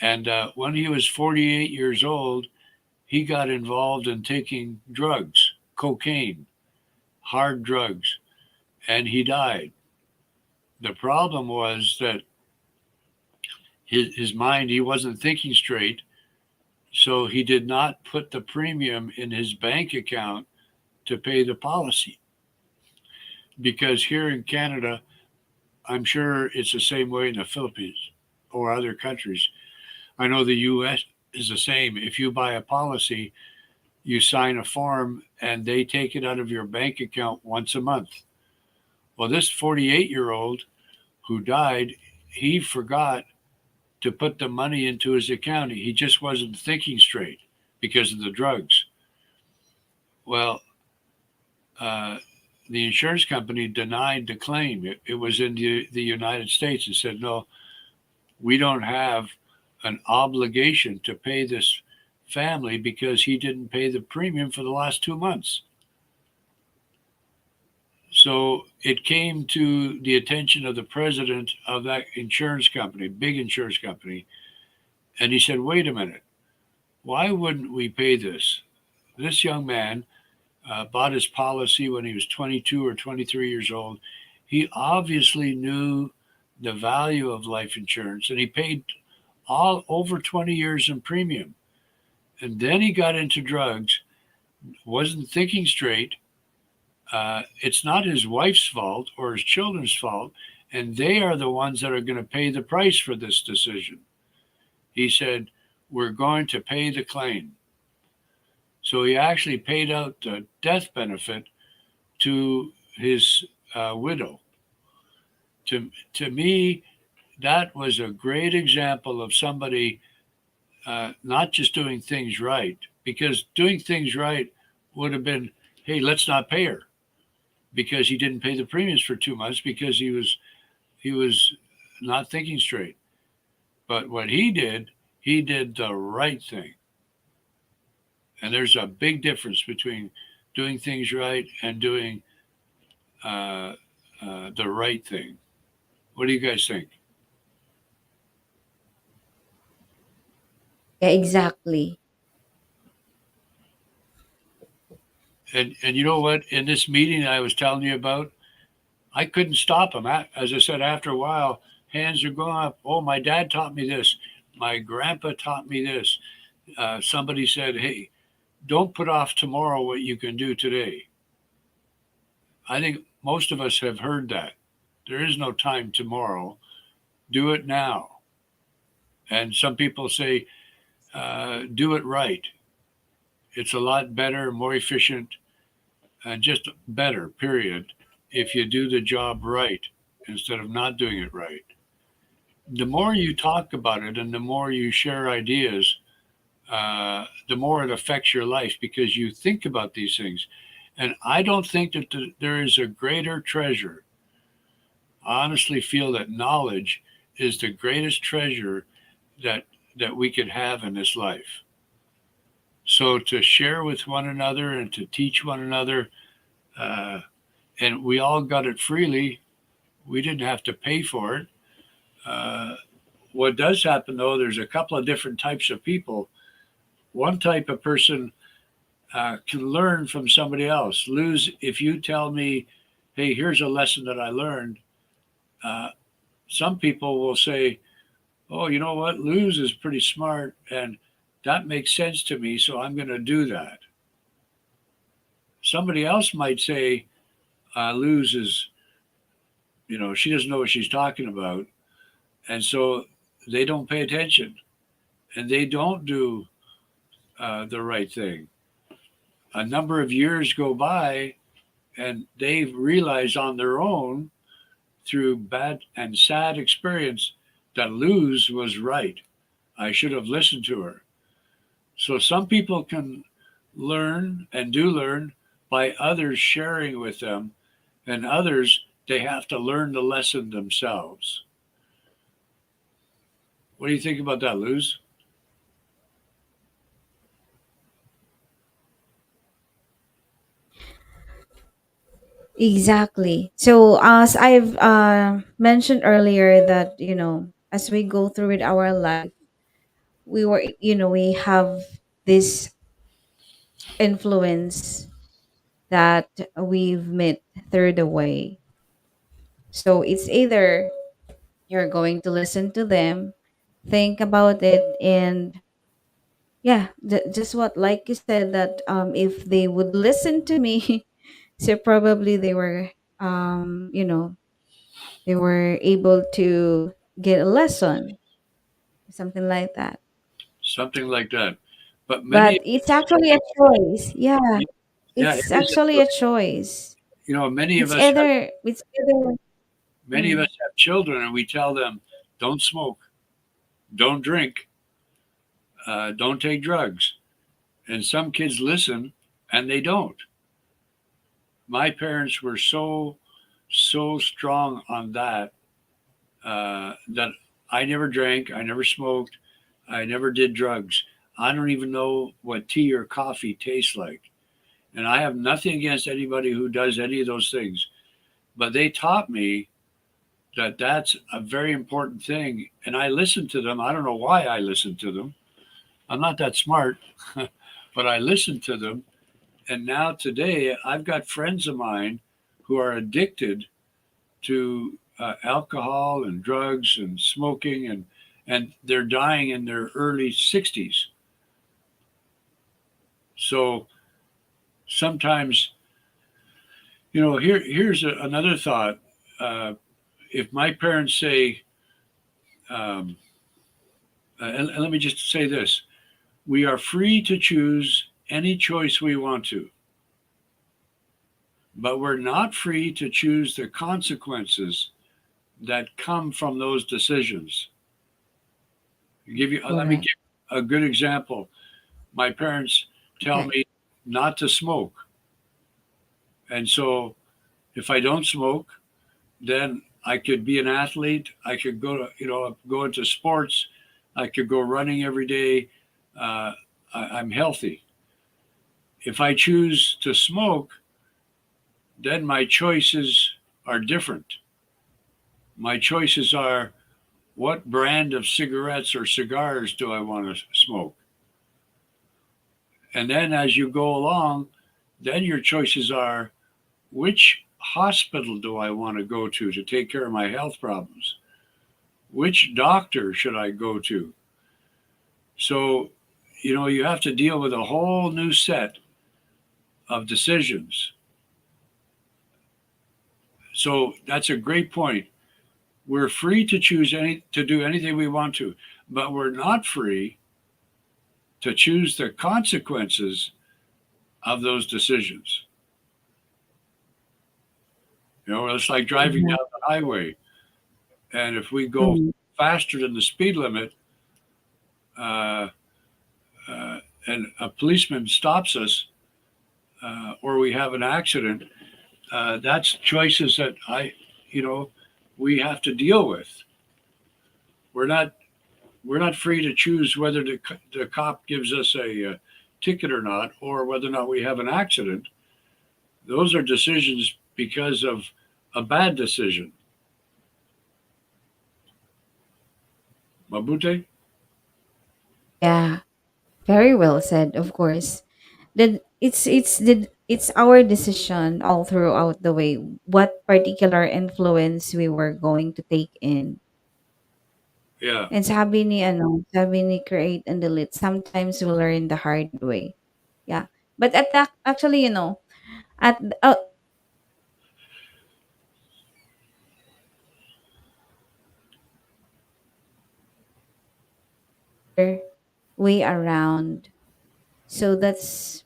and when he was 48 years old, he got involved in taking drugs, cocaine, hard drugs, and he died. The problem was that his mind, he wasn't thinking straight. So he did not put the premium in his bank account to pay the policy. Because here in Canada, I'm sure it's the same way in the Philippines or other countries. I know the US is the same. If you buy a policy, you sign a form and they take it out of your bank account once a month. Well, this 48-year-old who died, he forgot to put the money into his account. He just wasn't thinking straight because of the drugs. Well, uh, the insurance company denied the claim. It was in the United States and said, no, we don't have an obligation to pay this family because he didn't pay the premium for the last 2 months. So it came to the attention of the president of that insurance company, big insurance company, and he said, wait a minute, why wouldn't we pay this? This young man bought his policy when he was 22 or 23 years old. He obviously knew the value of life insurance and he paid all over 20 years in premium. And then he got into drugs, wasn't thinking straight. It's not his wife's fault or his children's fault, and they are the ones that are going to pay the price for this decision. He said, we're going to pay the claim. So he actually paid out the death benefit to his widow. To me, that was a great example of somebody not just doing things right, because doing things right would have been, hey, let's not pay her because he didn't pay the premiums for 2 months because he was not thinking straight. But what he did the right thing. And there's a big difference between doing things right and doing uh, the right thing. What do you guys think? Yeah, exactly. And you know what? In this meeting I was telling you about, I couldn't stop him. As I said, after a while, hands are going up. Oh, my dad taught me this. My grandpa taught me this. Somebody said, hey, don't put off tomorrow what you can do today. I think most of us have heard that. There is no time tomorrow. Do it now. And some people say, do it right. It's a lot better, more efficient, and just better, period, if you do the job right instead of not doing it right. The more you talk about it and the more you share ideas, the more it affects your life because you think about these things. And I don't think that there is a greater treasure. I honestly feel that knowledge is the greatest treasure that that we could have in this life. So to share with one another and to teach one another, uh, and we all got it freely. We didn't have to pay for it. Uh, what does happen though, there's a couple of different types of people. One type of person can learn from somebody else. Lose, if you tell me, hey, here's a lesson that I learned, uh, some people will say, oh, you know what, Luz is pretty smart and that makes sense to me, so I'm going to do that. Somebody else might say, Luz is, she doesn't know what she's talking about. And so they don't pay attention and they don't do the right thing. A number of years go by and they realize on their own through bad and sad experience that Luz was right. I should have listened to her. So some people can learn and do learn by others sharing with them, and others, they have to learn the lesson themselves. What do you think about that, Luz? Exactly. So, as I've mentioned earlier, that as we go through with our life, we have this influence that we've met through the way. So it's either you're going to listen to them, think about it, and yeah, just what like you said, that if they would listen to me, so probably they were, you know, they were able to get a lesson, something like that. something like that. But many, But it's actually a choice. Yeah, yeah, it it's is. actually a choice. Many of It's us have either it's either. many of Mm, us have children, and we tell them, don't smoke, don't drink, don't take drugs, and some kids listen, and they don't. My parents were so strong on that that I never drank, I never smoked, I never did drugs. I don't even know what tea or coffee tastes like. And I have nothing against anybody who does any of those things. But they taught me that that's a very important thing. And I listened to them. I don't know why I listened to them. I'm not that smart, but I listened to them. And now today, I've got friends of mine who are addicted to alcohol and drugs and smoking, and they're dying in their early 60s. So sometimes, here's another thought. Uh, if my parents say, um, and let me just say this: we are free to choose any choice we want to, but we're not free to choose the consequences that come from those decisions. Let me correct. give a good example. My parents tell Okay. me not to smoke. And so if I don't smoke, then I could be an athlete. I could go into sports. I could go running every day. Uh, I'm healthy. If I choose to smoke, then my choices are different. My choices are, what brand of cigarettes or cigars do I want to smoke? And then as you go along, then your choices are, which hospital do I want to go to take care of my health problems? Which doctor should I go to? So, you have to deal with a whole new set of decisions. So that's a great point. We're free to choose to do anything we want to, but we're not free to choose the consequences of those decisions. It's like driving Mhm. down the highway, and if we go Mm. faster than the speed limit, uh, uh, and a policeman stops us, or we have an accident, that's choices that you know, we have to deal with. We're not we're not free to choose whether the cop gives us a ticket or not, or whether or not we have an accident. Those are decisions because of a bad decision. Mabute? Yeah, very well said. Of course, that it's our decision all throughout the way what particular influence we were going to take in. Yeah. And sabi ni create and delete. Sometimes we learn the hard way. Yeah. But actually, at way around. So that's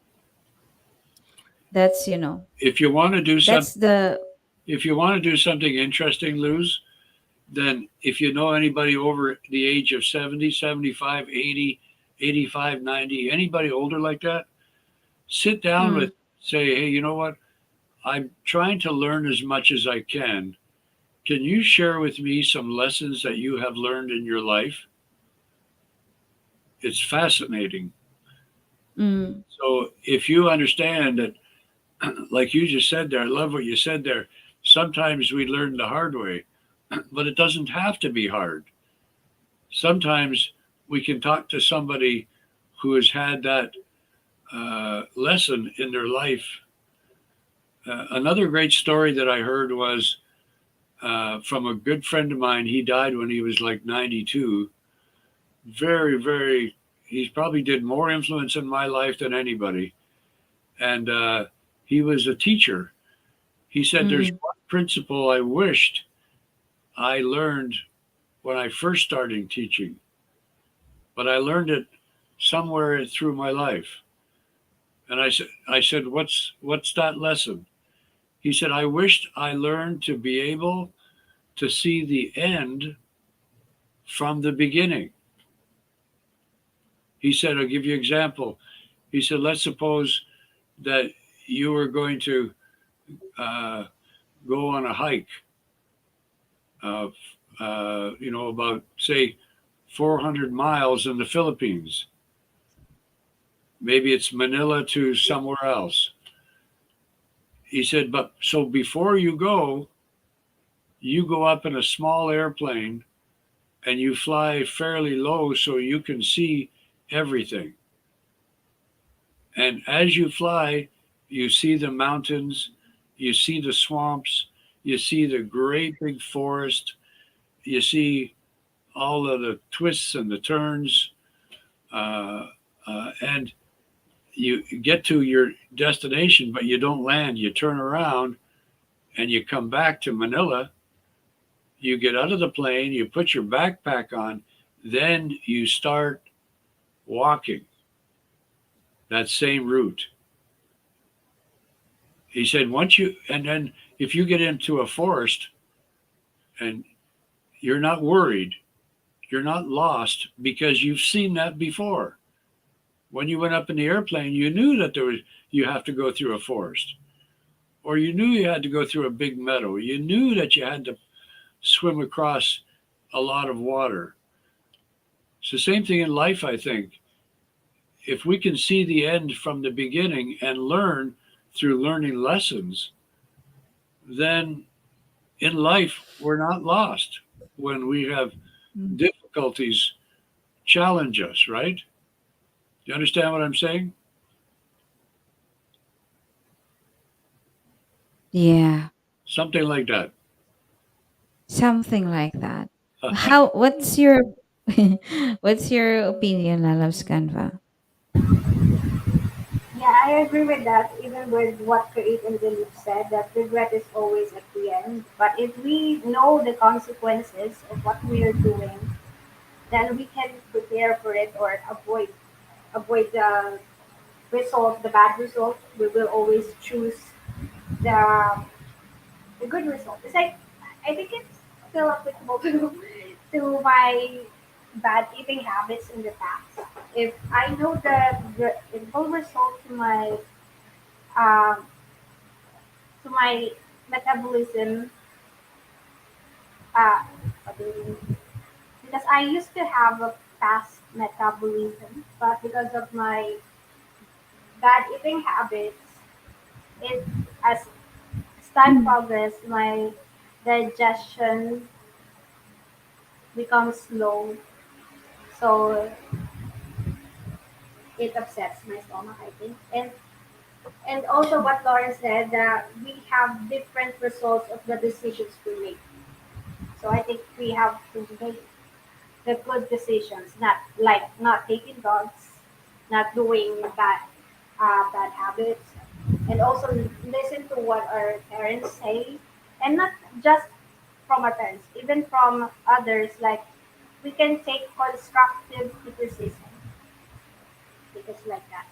If you want to do some, that's the if you want to do something interesting, Luz, then if you know anybody over the age of 70, 75, 80, 85, 90, anybody older like that, sit down mm, with, say, hey, you know what? I'm trying to learn as much as I can. Can you share with me some lessons that you have learned in your life? It's fascinating. mm, So if you understand that, like you just said there, I love what you said there. Sometimes we learn the hard way, but it doesn't have to be hard. Sometimes we can talk to somebody who has had that lesson in their life. Another great story that I heard was from a good friend of mine. He died when he was like 92. very, very. He's probably did more influence in my life than anybody, and he was a teacher. He said, "There's Mm. one principle I wished I learned when I first started teaching, but I learned it somewhere through my life." And I said, what's that lesson? He said, I wished I learned to be able to see the end from the beginning. He said, I'll give you an example. He said, let's suppose that you were going to uh, go on a hike of, about, say, 400 miles in the Philippines. Maybe it's Manila to somewhere else. He said, but so before you go up in a small airplane and you fly fairly low so you can see everything. And as you fly, you see the mountains, you see the swamps, you see the great big forest, you see all of the twists and the turns, uh, and you get to your destination, but you don't land. You turn around and you come back to Manila. You get out of the plane, you put your backpack on, then you start walking that same route. He said, and then if you get into a forest and you're not worried, you're not lost because you've seen that before. When you went up in the airplane, you knew that you have to go through a forest, or you knew you had to go through a big meadow. You knew that you had to swim across a lot of water. It's the same thing in life, I think. If we can see the end from the beginning and learn through learning lessons, then in life we're not lost when we have Mm. difficulties challenge us, right? Do you understand what I'm saying? Yeah, Something like that. something like that. What's your what's your opinion, Lalabs Canva? Yeah, I agree with that, even with what Create and Delete said, that regret is always at the end. But if we know the consequences of what we are doing, then we can prepare for it or avoid the result, the bad result. We will always choose the the good result. It's like I think it's still applicable to my bad eating habits in the past. If I know the full result um, to my metabolism, uh, what do you mean? Because I used to have a fast metabolism, but because of my bad eating habits, it as time progress, my digestion becomes slow, so it upsets my stomach, I think. And also what Lauren said, that we have different results of the decisions we make. So I think we have to make the good decisions, not taking drugs, not doing bad habits, and also listen to what our parents say, and not just from our parents, even from others. Like we can take constructive criticism because like that,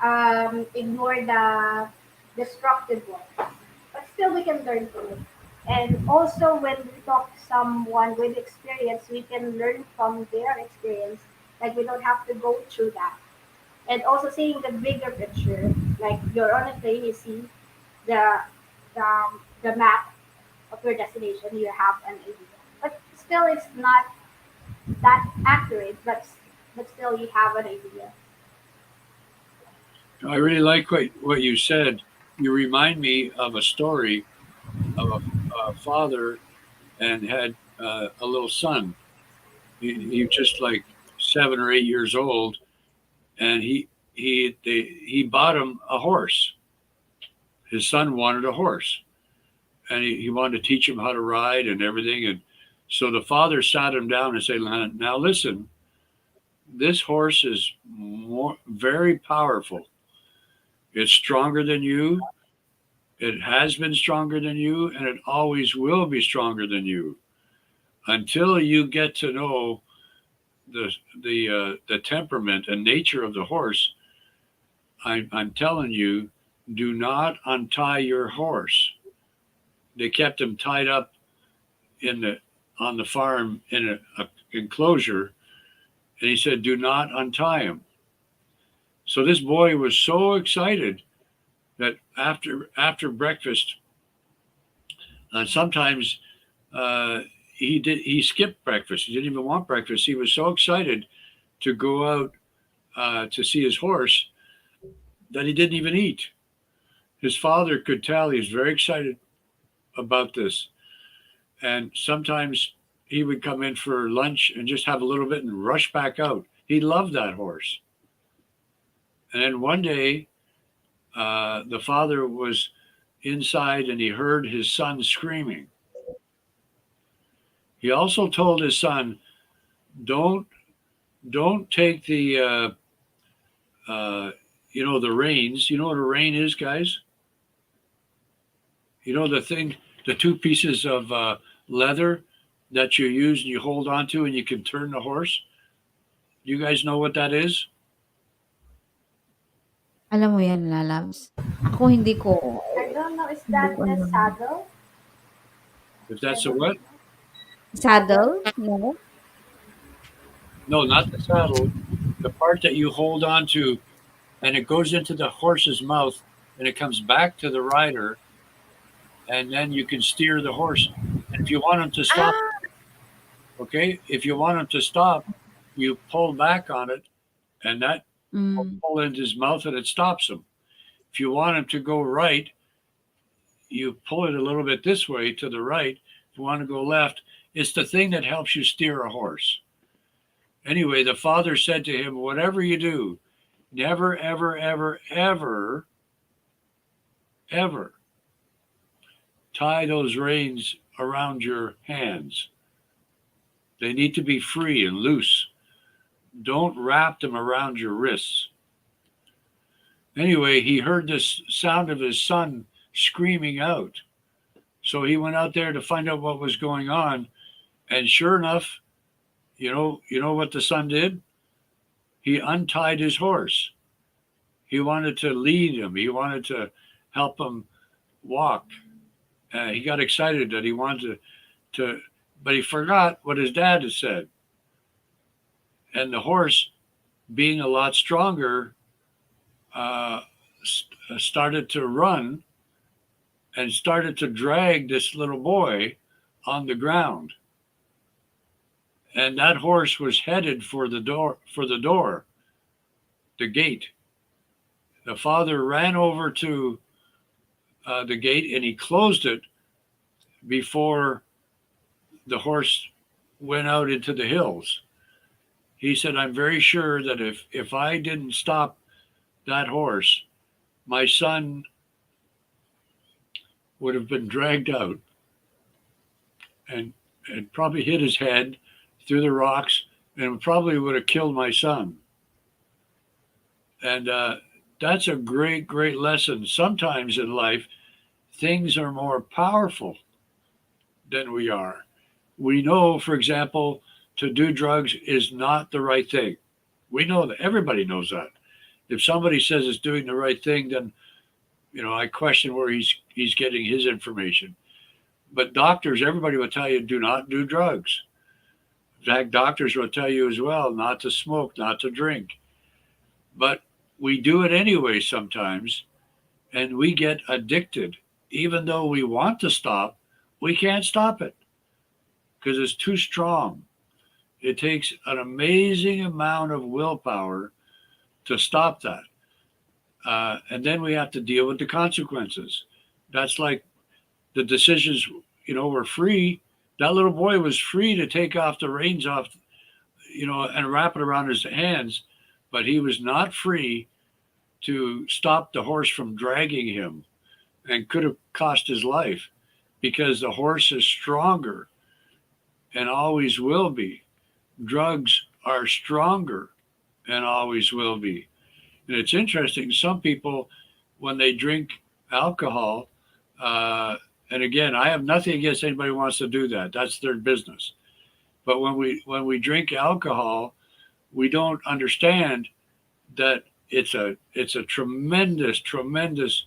and ignore the destructive ones. But still, we can learn from it. And also, when we talk to someone with experience, we can learn from their experience. Like we don't have to go through that. And also seeing the bigger picture, like you're on a plane, you see the the, the map of your destination, you have an idea. But still, it's not that accurate. But still, you have an idea. I really like what you said. You remind me of a story of a father and had a little son. He was just like 7 or 8 years old, and he bought him a horse. His son wanted a horse, and he wanted to teach him how to ride and everything. And So the father sat him down and said, now listen, this horse is very powerful. It's stronger than you. It has been stronger than you, and it always will be stronger than you until you get to know the temperament and nature of the horse. I'm telling you, do not untie your horse. They kept him tied up in the on the farm in a enclosure, and he said, "Do not untie him." So this boy was so excited that after breakfast, sometimes he skipped breakfast. He didn't even want breakfast. He was so excited to go out to see his horse that he didn't even eat. His father could tell he was very excited about this. And sometimes he would come in for lunch and just have a little bit and rush back out. He loved that horse. And then one day, the father was inside and he heard his son screaming. He also told his son, "Don't take the reins. You know what a rein is, guys? You know the thing, the two pieces of leather that you use and you hold onto and you can turn the horse. You guys know what that is? Alam mo yan, lalabs? Ako I don't know, is hindi that ko the alam. saddle? If that's a what? Saddle? No? No, not the saddle. The part that you hold onto and it goes into the horse's mouth and it comes back to the rider and then you can steer the horse. And if you want him to stop, okay, if you want him to stop, you pull back on it and that Mm. pull into his mouth and it stops him. If you want him to go right, you pull it a little bit this way to the right. If you want to go left, it's the thing that helps you steer a horse. Anyway, the father said to him, "Whatever you do, never, ever, ever, ever, ever tie those reins around your hands. They need to be free and loose. Don't wrap them around your wrists." Anyway, he heard this sound of his son screaming out. So he went out there to find out what was going on. And sure enough, you know what the son did? He untied his horse. He wanted to lead him. He wanted to help him walk. He got excited that he wanted to, but he forgot what his dad had said. And the horse, being a lot stronger, uh, started to run and started to drag this little boy on the ground. And that horse was headed for the door, the gate. The father ran over to the gate and he closed it before the horse went out into the hills. He said, "I'm very sure that if I didn't stop that horse, my son would have been dragged out and probably hit his head through the rocks and probably would have killed my son." And that's a great, great lesson. Sometimes in life, things are more powerful than we are. We know, for example, to do drugs is not the right thing. We know that. Everybody knows that. If somebody says it's doing the right thing, then I question where he's getting his information. But doctors, everybody will tell you, do not do drugs. In fact, doctors will tell you as well not to smoke, not to drink. But we do it anyway sometimes, and we get addicted. Even though we want to stop, we can't stop it because it's too strong. It takes an amazing amount of willpower to stop that. And then we have to deal with the consequences. That's like the decisions, were free. That little boy was free to take off the reins off, and wrap it around his hands, but he was not free to stop the horse from dragging him and could have cost his life because the horse is stronger and always will be. Drugs are stronger and always will be. And it's interesting, some people, when they drink alcohol, uh, and again, I have nothing against anybody who wants to do that. That's their business. But when we drink alcohol, we don't understand that it's a tremendous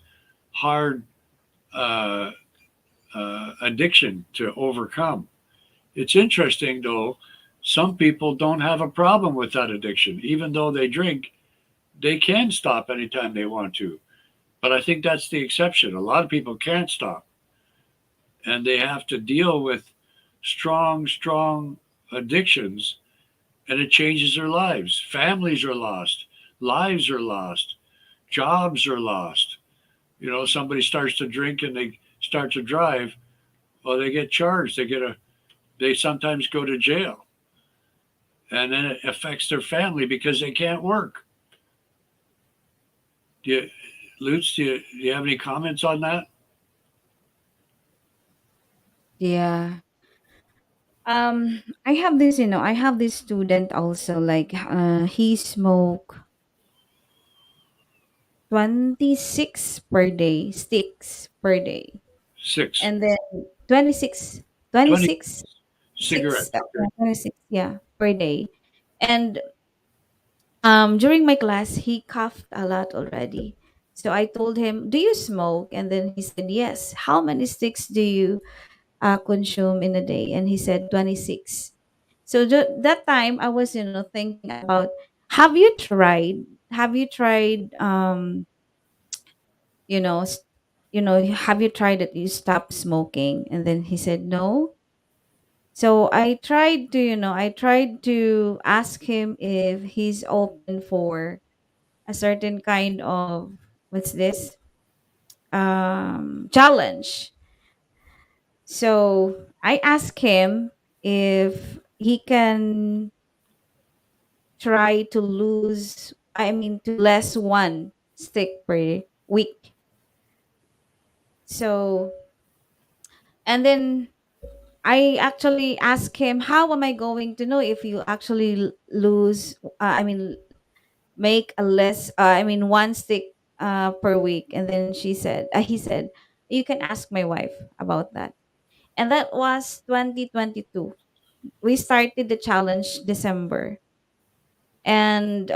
hard uh, addiction to overcome. It's interesting though, some people don't have a problem with that addiction. Even though they drink, they can stop anytime they want to. But I think that's the exception. A lot of people can't stop and they have to deal with strong addictions, and it changes their lives. Families are lost, lives are lost, jobs are lost. Somebody starts to drink and they start to drive, well, they get charged. They sometimes go to jail, and then it affects their family because they can't work. Do you, Lutz, do you have any comments on that? Yeah. I have this, I have this student also, like, he smoke 26 per day, sticks per day. Six. And then 26, 20 26, 6, cigarettes. Okay. 26, yeah, per day. And during my class, he coughed a lot already. So I told him, "Do you smoke?" And then he said, "Yes." "How many sticks do you consume in a day?" And he said 26. So that time I was, thinking about, have you tried? Have you tried? You know, have you tried that you stop smoking? And then he said no. So I tried to ask him if he's open for a certain kind of, what's this, challenge. So I asked him if he can try to to less one stick per week. So, and then I actually asked him, how am I going to know if you actually lose, make a less, one stick per week? And then he said, you can ask my wife about that. And that was 2022. We started the challenge December. And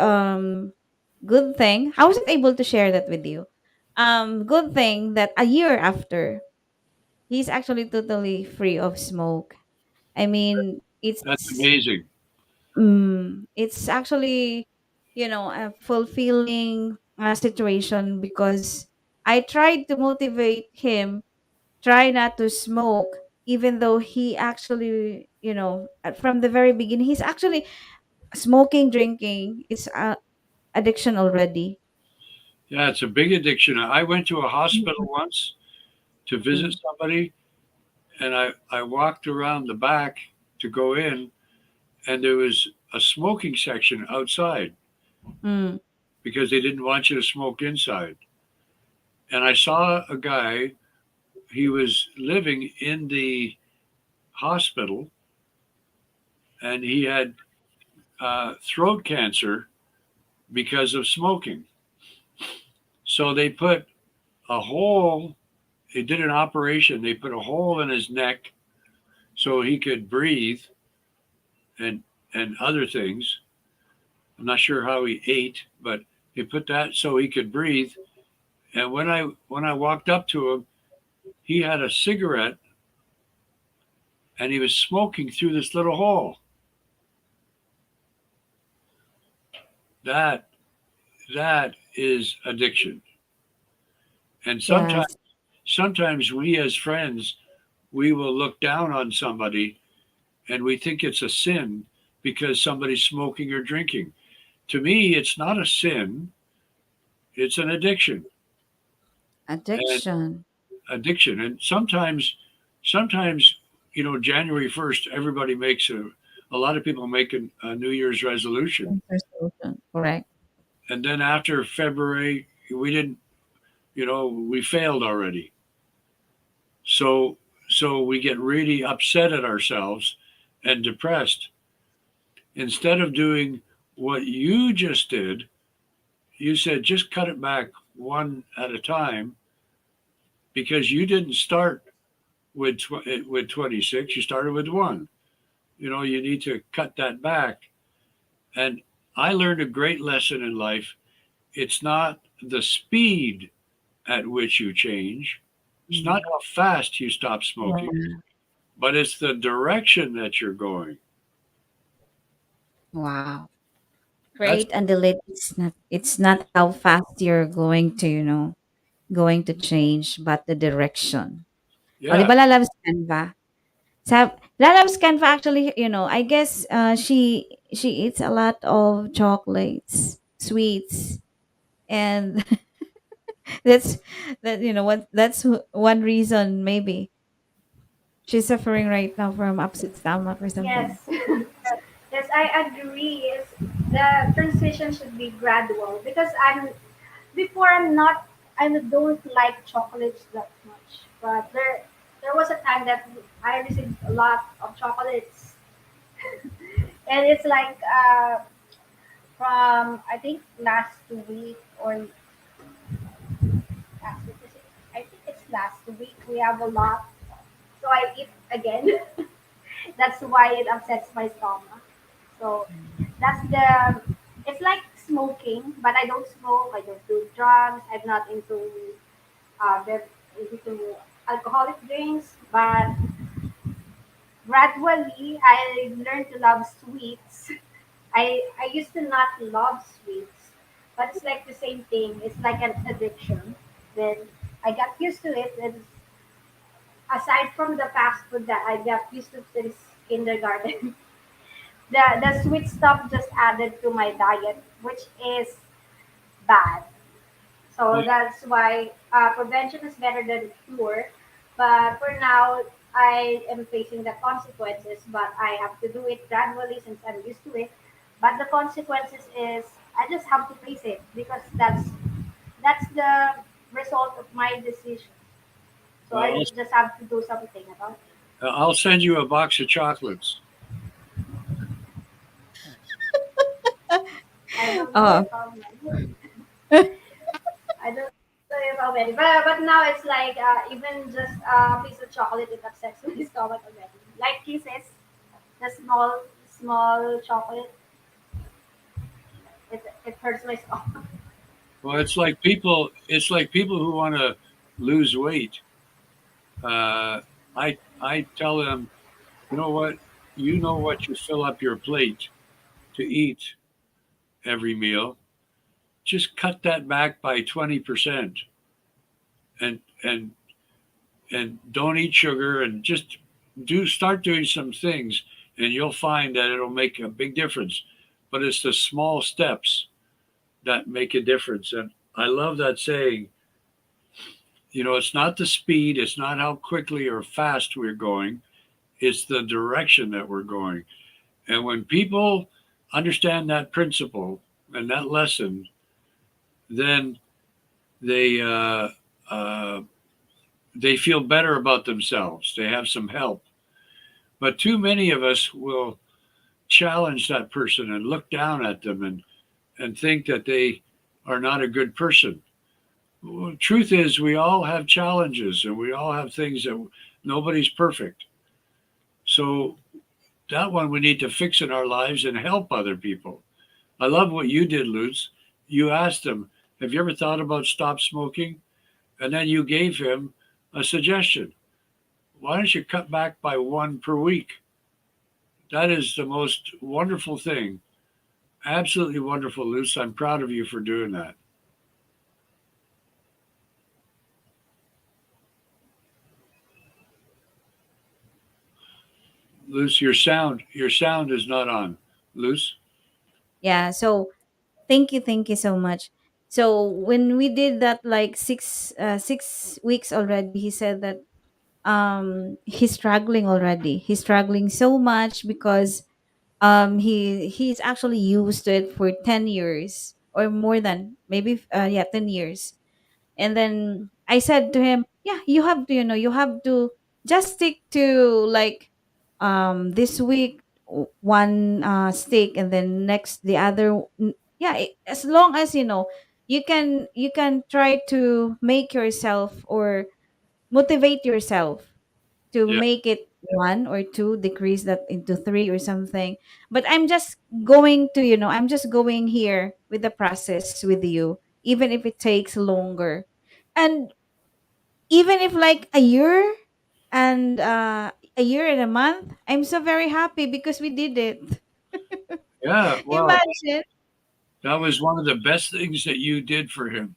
good thing, I wasn't able to share that with you. Good thing that a year after, he's actually totally free of smoke. I mean, That's amazing. it's actually, a fulfilling situation, because I tried to motivate him, try not to smoke, even though he actually, from the very beginning, he's actually smoking, drinking. It's addiction already. Yeah, it's a big addiction. I went to a hospital once to visit Mm, somebody, and I walked around the back to go in, and there was a smoking section outside mm, because they didn't want you to smoke inside. And I saw a guy, he was living in the hospital, and he had throat cancer because of smoking. So a hole, they did an operation, they put a hole in his neck so he could breathe and other things. I'm not sure how he ate, but they put that so he could breathe. And when I walked up to him, he had a cigarette and he was smoking through this little hole. That that is addiction. And sometimes yes, sometimes we as friends, we will look down on somebody and we think it's a sin because somebody's smoking or drinking. To me, it's not a sin, it's an addiction. And addiction. addiction. And sometimes, January 1st, everybody makes a lot of people make a New Year's resolution. Resolution, correct. And then after February, we didn't, we failed already. So, so we get really upset at ourselves and depressed. Instead of doing what you just did, you said just cut it back one at a time because you didn't start with 26, you started with one. You know, you need to cut that back. And I learned a great lesson in life. It's not the speed at which you change, it's not Mm. how fast you stop smoking, Yeah. but it's the direction that you're going. Wow. That's, Create and delete. It's not how fast you're going to, going to change, but the direction. O, di yeah, ba lalabs Canva? Lalabs Canva actually, I guess she eats a lot of chocolates, sweets, and that's one reason maybe she's suffering right now from upset stomach or something. Yes. Yes, I agree. Is the transition should be gradual because I'm not I don't like chocolates that much. But there was a time that I received a lot of chocolates, and it's like from I think last week or last week is it? I think it's last week we have a lot, so I eat again. That's why it upsets my stomach. So that's the. It's like smoking, but I don't smoke. I don't do drugs. I'm not the into alcoholic drinks. But gradually, I learned to love sweets. I used to not love sweets, but it's like the same thing. It's like an addiction. Then I got used to it, and aside from the fast food that I got used to since kindergarten, the sweet stuff just added to my diet, which is bad. So that's why prevention is better than cure. But for now, I am facing the consequences, but I have to do it gradually since I'm used to it. But the consequences is I just have to face it because that's the result of my decision. So well, I just have to do something about it. I'll send you a box of chocolates. I don't know Oh. if how many. I don't know if how many. But now it's like even just a piece of chocolate it upsets my stomach already. Like kisses, the small chocolate, it hurts my stomach. Well, it's like people who want to lose weight. I tell them, you know what you fill up your plate to eat every meal. Just cut that back by 20% and and and don't eat sugar and just do start doing some things and you'll find that it'll make a big difference. But it's the small steps that make a difference. And I love that saying, it's not the speed, it's not how quickly or fast we're going, it's the direction that we're going. And when people understand that principle and that lesson, then they uh, they feel better about themselves. They have some help. But too many of us will challenge that person and look down at them and think that they are not a good person. Well, truth is, we all have challenges and we all have things that nobody's perfect. So that one we need to fix in our lives and help other people. I love what you did, Lutz. You asked him, have you ever thought about stop smoking? And then you gave him a suggestion. Why don't you cut back by one per week? That is the most wonderful thing. Absolutely wonderful, Lutz. I'm proud of you for doing that. Lutz, your sound is not on. Lutz? Yeah. So thank you so much. So when we did that like 6 weeks already, he said that he's struggling already. He's struggling so much because he's actually used to it for 10 years or more than maybe 10 years. And then I said to him, yeah, you have to just stick to like this week one steak, and then next the other. Yeah, as long as you can try to make yourself or motivate yourself to Yeah. make it one or two, decrease that into three or something. But I'm just going here with the process with you, even if it takes longer. And even if like a year and a month, I'm so very happy because we did it. Yeah. Well, Imagine. that was one of the best things that you did for him.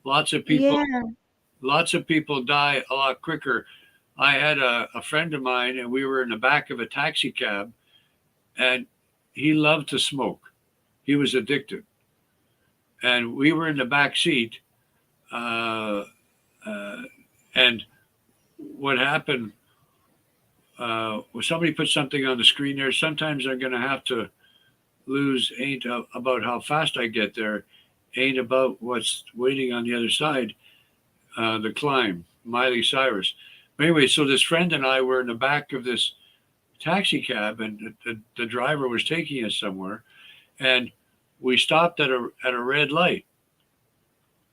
Lots of people, Yeah. lots of people die a lot quicker. I had a friend of mine, and we were in the back of a taxi cab, and he loved to smoke. He was addicted, and we were in the back seat. Uh, uh, and what happened was somebody put something on the screen there. Sometimes I'm going to have to lose ain't about how fast I get there, ain't about what's waiting on the other side. The climb, Miley Cyrus. But anyway, so this friend and I were in the back of this taxi cab, and the driver was taking us somewhere, and we stopped at a red light.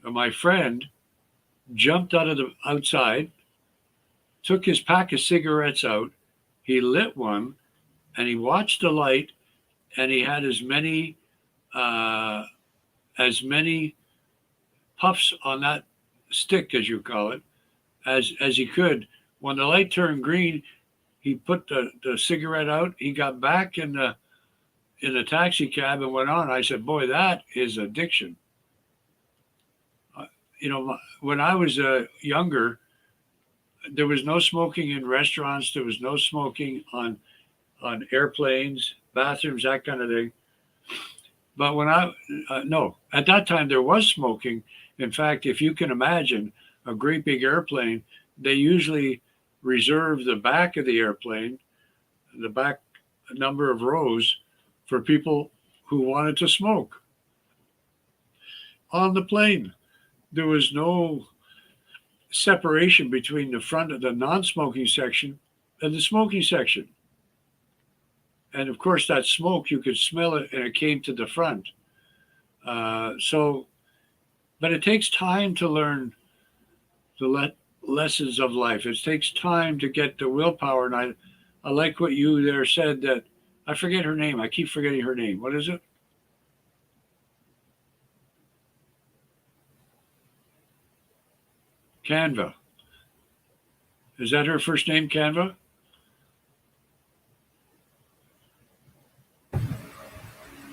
And my friend jumped out of the outside, took his pack of cigarettes out, he lit one, and he watched the light, and he had uh, as many puffs on that stick, as you call it, as he could. When the light turned green, he put the cigarette out. He got back in the taxi cab and went on. I said, "Boy, that is addiction." When I was younger, there was no smoking in restaurants. There was no smoking on airplanes, bathrooms, that kind of thing. But when I no, at that time there was smoking. In fact, if you can imagine a great big airplane, they usually reserve the back of the airplane, the back number of rows, for people who wanted to smoke on the plane. There was no separation between the front of the non-smoking section and the smoking section. And of course, that smoke, you could smell it, and it came to the front. So, but it takes time to learn the lessons of life. It takes time to get the willpower. And I like what you there said, that I forget her name. I keep forgetting her name. What is it? Canva. Is that her first name, Canva?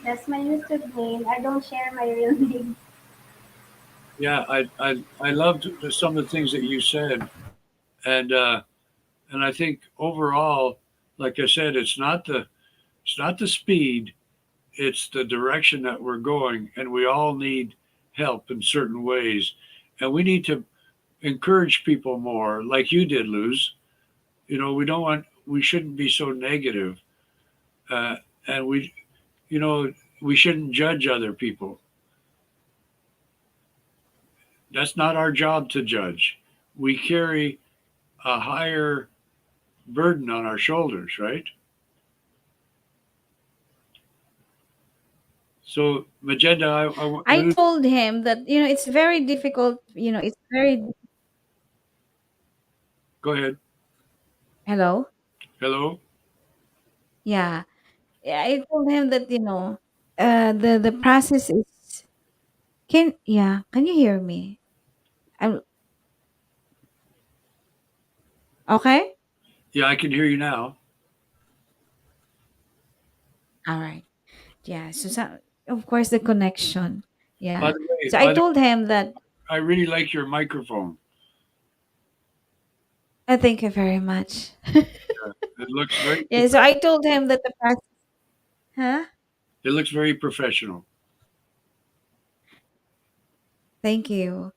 That's my YouTube name. I don't share my real name. Yeah, I loved some of the things that you said, and and I think overall, like I said, it's not the speed, it's the direction that we're going, and we all need help in certain ways, and we need to encourage people more, like you did, Luz. We shouldn't be so negative, uh, and you know, we shouldn't judge other people. That's not our job to judge. We carry a higher burden on our shoulders, right? So, Magenda, I told him that it's very difficult. It's very. go ahead. Hello. Hello. Yeah. Yeah, I told him that the process is. Can you hear me? I'm okay. Yeah, I can hear you now. All right. Yeah. Of course, the connection. By Yeah. the way, So I told him that. I really like your microphone. Thank you very much. It looks very, Yeah. So I told him that the process. Huh? it looks very professional. Thank you.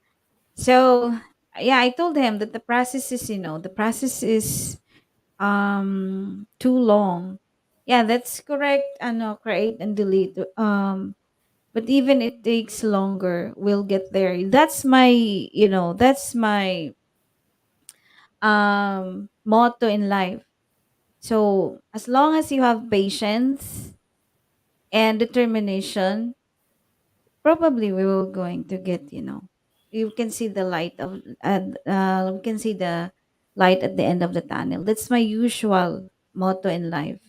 So yeah, I told him that the process is too long. Yeah, that's correct. Ano, create and delete. But even it takes longer, we'll get there. That's my motto in life. So as long as you have patience and determination, probably we will going to get, you can see the light of we can see the light at the end of the tunnel. That's my usual motto in life.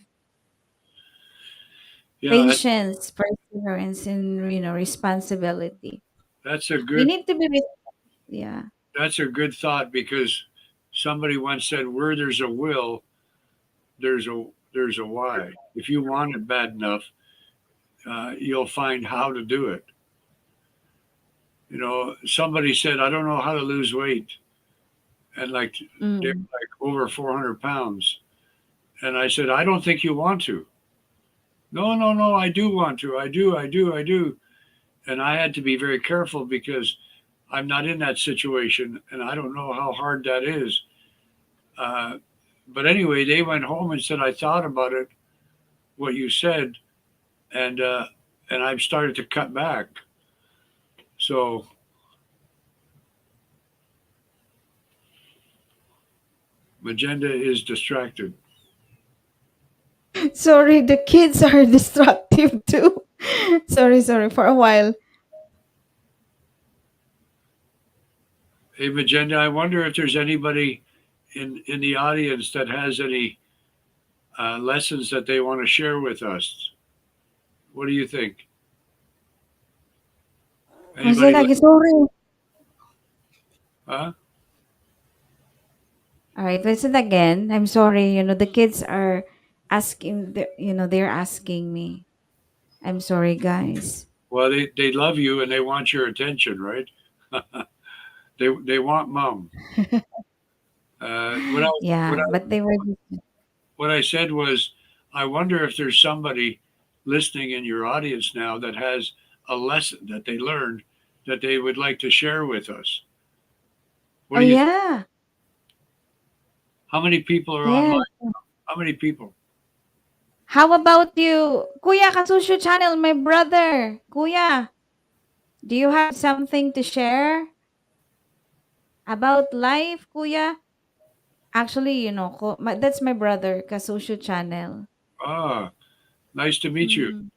Yeah, Patience, perseverance, and responsibility. that's a We good need to be yeah. that's a good thought because somebody once said, "Where there's a will, there's a why." If you want it bad enough, you'll find how to do it. Somebody said, "I don't know how to lose weight," and like they're Mm. like over 400 pounds, and I said, "I don't think you want to." No, no, no, I do want to. I do. And I had to be very careful because I'm not in that situation, and I don't know how hard that is. Uh, but anyway, they went home and said, "I thought about it, what you said, and uh, and I've started to cut back." So Magenda is distracted. Sorry, the kids are destructive too. Sorry, for a while. Hey, Magenda, I wonder if there's anybody in the audience that has any lessons that they want to share with us. What do you think? Was it Anybody? like sorry? Huh? All right, listen again. I'm sorry. The kids are asking. They're asking me. I'm sorry, guys. Well, they love you and they want your attention, right? They want mom. What I what Yeah, I but they were. what I said was, I wonder if there's somebody listening in your audience now that has a lesson that they learned that they would like to share with us. What Oh do you? yeah, How many people are yes. online? How many people? How about you, Kuya Kasusyo Channel, my brother? Kuya, do you have something to share about life, Kuya? Actually, that's my brother, Kasusyo Channel. Ah, nice to meet you. Mm.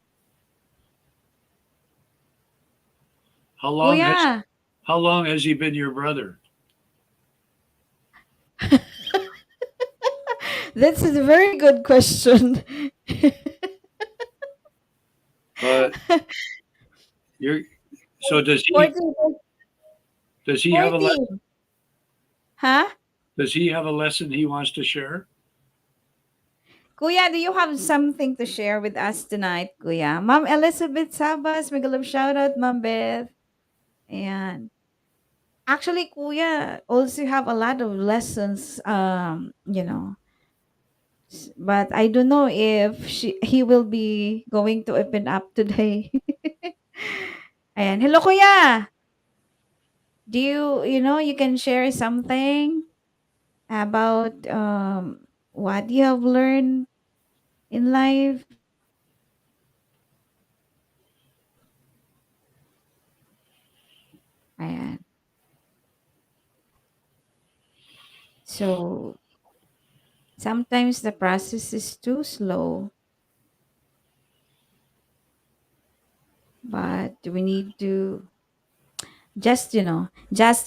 How long has Kuya, how long has he been your brother? that's a very good question. But you're so 14, does he have a 14. Huh? does he have a lesson he wants to share? Kuya, do you have something to share with us tonight, Kuya? Ma'am Elizabeth Sabas, may shout out, Ma'am Beth. Ayan. Actually, Kuya also have a lot of lessons, but I don't know if he will be going to open up today. Ayan. Hello, Kuya. Do you can share something about what you have learned in life? Ayan. So, sometimes the process is too slow, but we need to just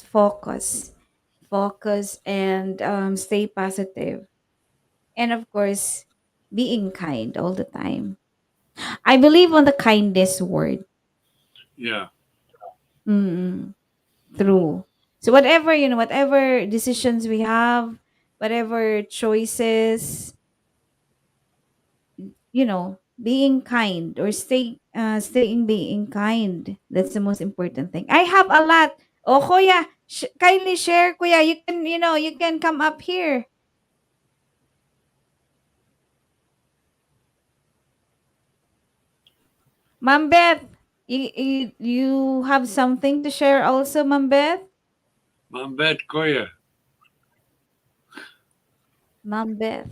focus and stay positive. And of course, being kind all the time. I believe on the kindness word. Yeah. Mm, true. So whatever decisions we have, whatever choices, being kind or staying being kind. That's the most important thing. I have a lot. Oh, Kuya, kindly share, Kuya. You can come up here. Ma'am Beth, you have something to share also, Ma'am Beth? Mambet Koya. Ma'am Beth.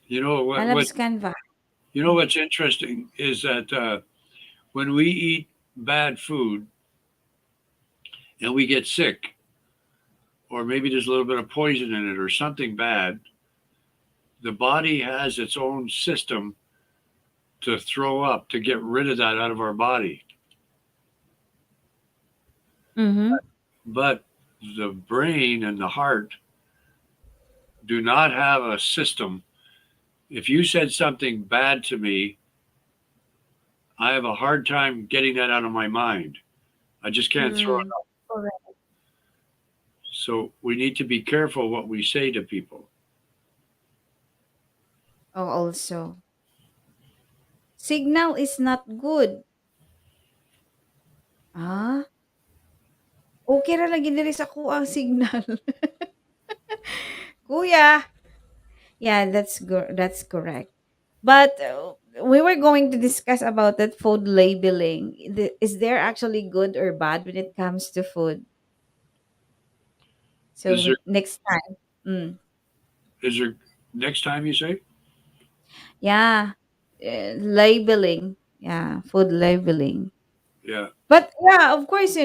You know I what love what Canva. you know what's interesting is that when we eat bad food and we get sick, or maybe there's a little bit of poison in it or something bad, the body has its own system to throw up to get rid of that out of our body. Mm-hmm. But the brain and the heart do not have a system. If you said something bad to me, I have a hard time getting that out of my mind. I just can't throw it Mm. up. Correct. So we need to be careful what we say to people. Oh, also. Signal is not good. Ah, okay ra lagi diri sa kuang signal. Kuya. Yeah, that's correct. But we were going to discuss about that food labeling. Is there actually good or bad when it comes to food? Is So there next time. Mm. is there next time you say? Yeah. Labeling. Yeah, food labeling. Yeah. But yeah, of course,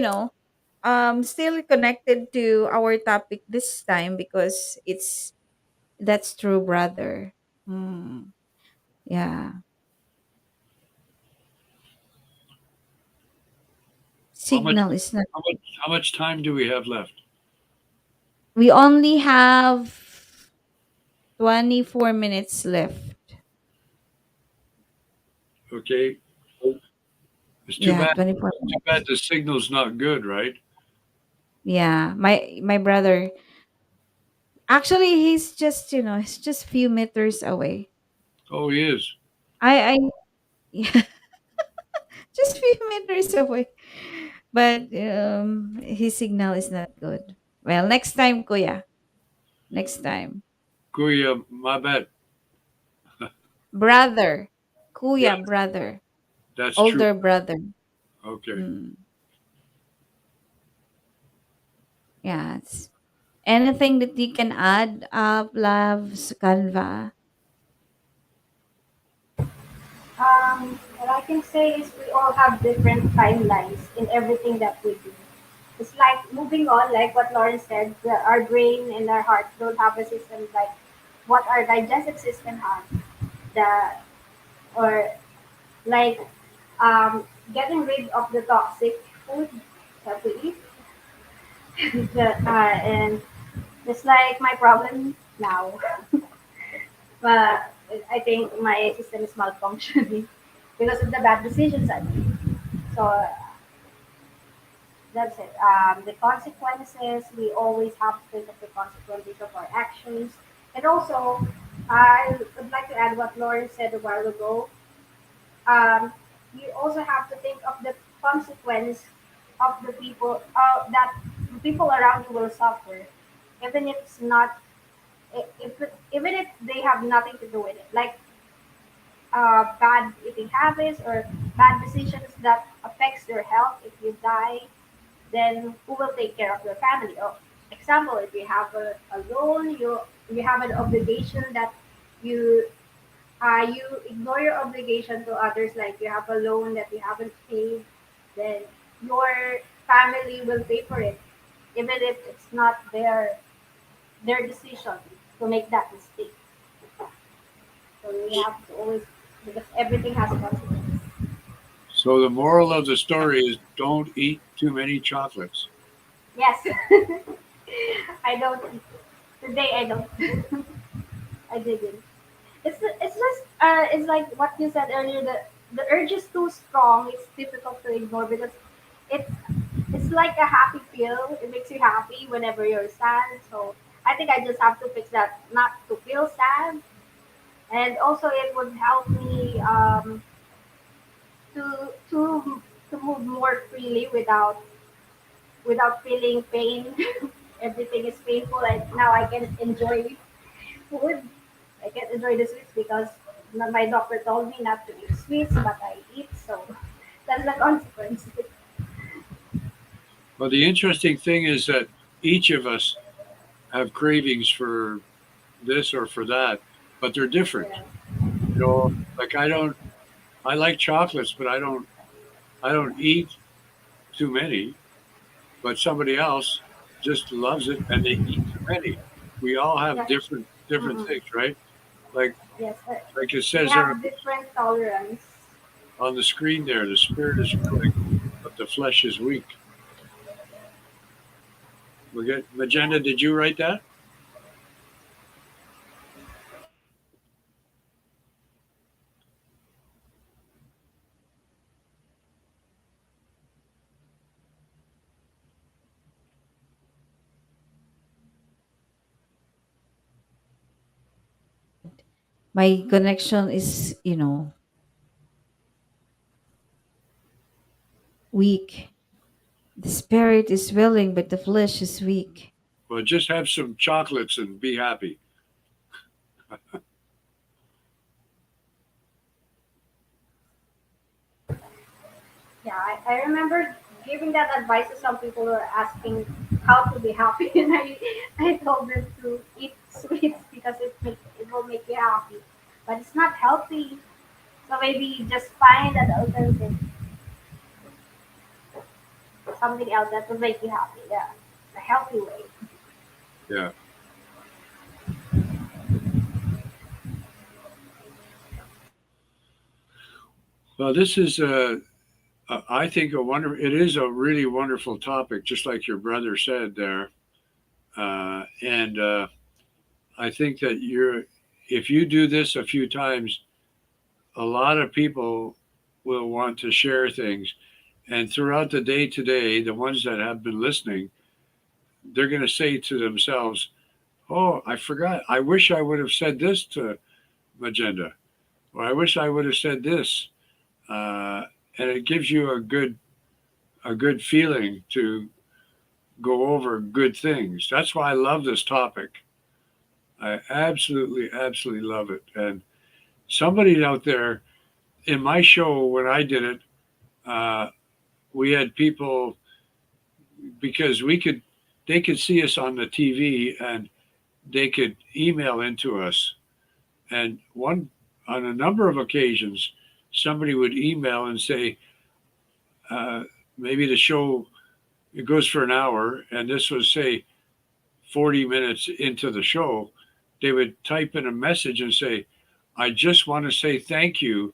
still connected to our topic this time because that's true, brother. Hmm. Yeah. How much Signal is not. how much time do we have left? We only have 24 minutes left. Okay. It's too Yeah, bad 24 too bad minutes. the signal's not good, right? Yeah, my brother. Actually, he's just few meters away. Oh, he is. I yeah, just few meters away. But his signal is not good. Well, next time, kuya. Next time. Kuya, my bad. Brother. Yeah, Kuya, brother. that's true. Older brother. Okay. Mm, yes. Anything that you can add up, loves, Canva? What I can say is we all have different timelines in everything that we do. It's like moving on, like what Lauren said, our brain and our heart don't have a system like what our digestive system has. The or like um, getting rid of the toxic food that we eat. And it's like my problem now. But I think my system is malfunctioning because of the bad decisions I made. So that's it. The consequences, we always have to think of the consequences of our actions. And also, I would like to add what Lauren said a while ago. Um, you also have to think of the consequence of the people that people around you will suffer, even if it's not, if, even if they have nothing to do with it. Like bad eating habits or bad decisions that affects your health. If you die, then who will take care of your family? Or example, if you have a loan, you have an obligation that you you ignore your obligation to others, like you have a loan that you haven't paid, then your family will pay for it, even if it's not their decision to make that mistake. So we have to always, because everything has a consequence. So the moral of the story is don't eat too many chocolates. Yes, I don't. Today I don't. I didn't. It's just it's like what you said earlier. The urge is too strong. It's difficult to ignore because it's it's like a happy pill. It makes you happy whenever you're sad. So I think I just have to fix that, not to feel sad, and also it would help me to to to move more freely without feeling pain. Everything is painful, and now I can enjoy food. I can enjoy the sweets because my doctor told me not to eat sweets, but I eat, so that's the consequence. But the interesting thing is that each of us have cravings for this or for that, but they're different. Yeah. Like I like chocolates, but I don't eat too many. But somebody else just loves it, and they eat too many. We all have Yeah. different Mm-mm. things, right? Like Yes. like it We says there have different tolerance. on the screen there, the spirit is willing, but the flesh is weak. We get Magenta. Did you write that? My connection is, weak. The spirit is willing, but the flesh is weak. Well, just have some chocolates and be happy. Yeah, I remember giving that advice to some people who are asking how to be happy, and I told them to eat sweets because it will make you happy, but it's not healthy. So maybe just find an alternative, something else that will make you happy. Yeah, a healthy way. Yeah. Well, this is I think a wonder. It is a really wonderful topic, just like your brother said there. And I think that if you do this a few times, a lot of people will want to share things. And throughout the day today, the ones that have been listening, they're going to say to themselves, "Oh, I forgot. I wish I would have said this to Magenda, or I wish I would have said this." Uh, and it gives you a good feeling to go over good things. That's why I love this topic. I absolutely love it. And somebody out there in my show when I did it, uh, we had people because they could see us on the TV and they could email into us. And on a number of occasions, somebody would email and say, uh, maybe the show it goes for an hour, and this was say 40 minutes into the show, they would type in a message and say, I just want to say thank you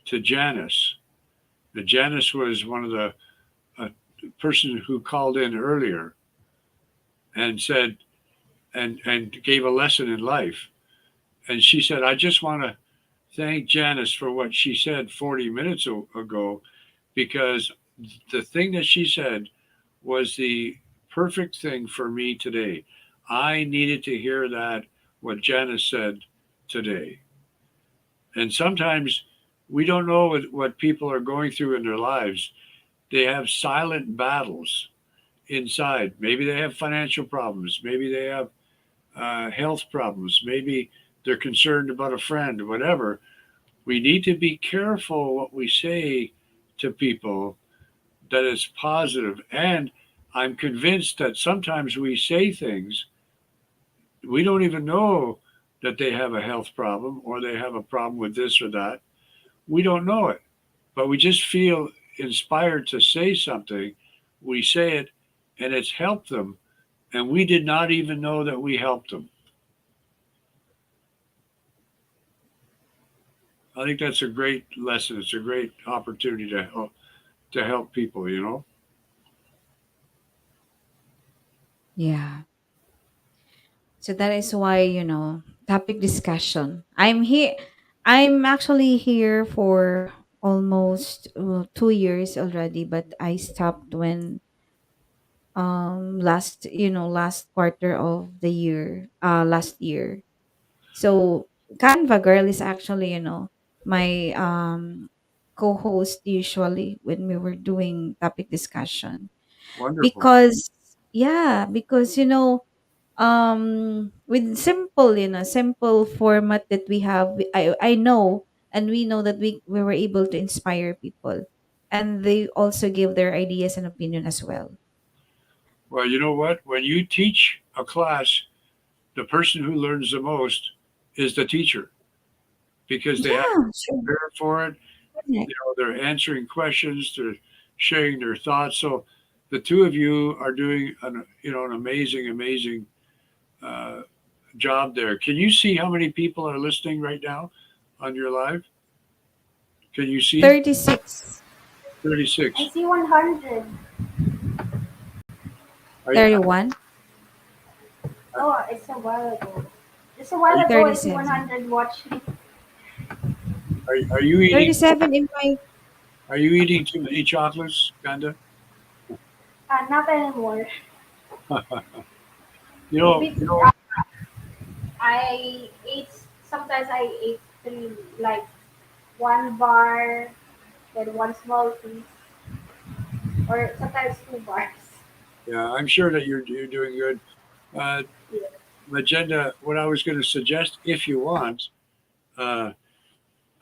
to Janice. Janice was one of the uh, person who called in earlier and said and gave a lesson in life. And she said, I just want to thank Janice for what she said 40 minutes ago because the thing that she said was the perfect thing for me today. I needed to hear that, what Janice said today. And sometimes we don't know what people are going through in their lives. They have silent battles inside. Maybe they have financial problems. Maybe they have health problems. Maybe they're concerned about a friend, whatever. We need to be careful what we say to people that is positive. And I'm convinced that sometimes we say things we don't even know that they have a health problem or they have a problem with this or that. We don't know it, but we just feel inspired to say something. We say it and it's helped them. And we did not even know that we helped them. I think that's a great lesson. It's a great opportunity to help people. Yeah. So that is why, topic discussion. I'm actually here for almost 2 years already, but I stopped when last quarter of the year, last year. So Canva girl is actually, my co-host usually when we were doing topic discussion. Wonderful. Because with simple format that we have, I know, and we know that we were able to inspire people, and they also give their ideas and opinion as well. Well, you know what? When you teach a class, the person who learns the most is the teacher because they have Yeah, sure. to prepare for it. Correct. They're answering questions, they're sharing their thoughts. So the two of you are doing an amazing, amazing uh, job there. Can you see how many people are listening right now on your live? Can you see 36, I 36? see 100. Are, you- 31, Oh, it's a while ago. Just a while are, ago, I see 37. 100 watching. are you eating 37 in my too many chocolates, Ganda? Not anymore. you know, Maybe I ate, sometimes I ate three, like one bar, then one small piece, or sometimes two bars. yeah, I'm sure that you're doing good. Uh, Yeah. Magenda, what I was going to suggest, if you want, uh,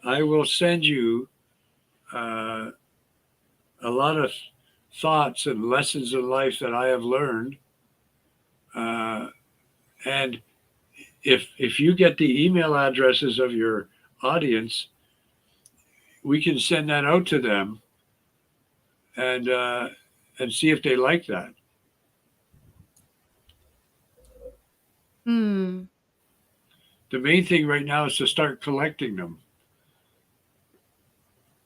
I will send you uh, a lot of thoughts and lessons in life that I have learned. Uh, and if you get the email addresses of your audience, we can send that out to them and uh, and see if they like that. hmm. The main thing right now is to start collecting them.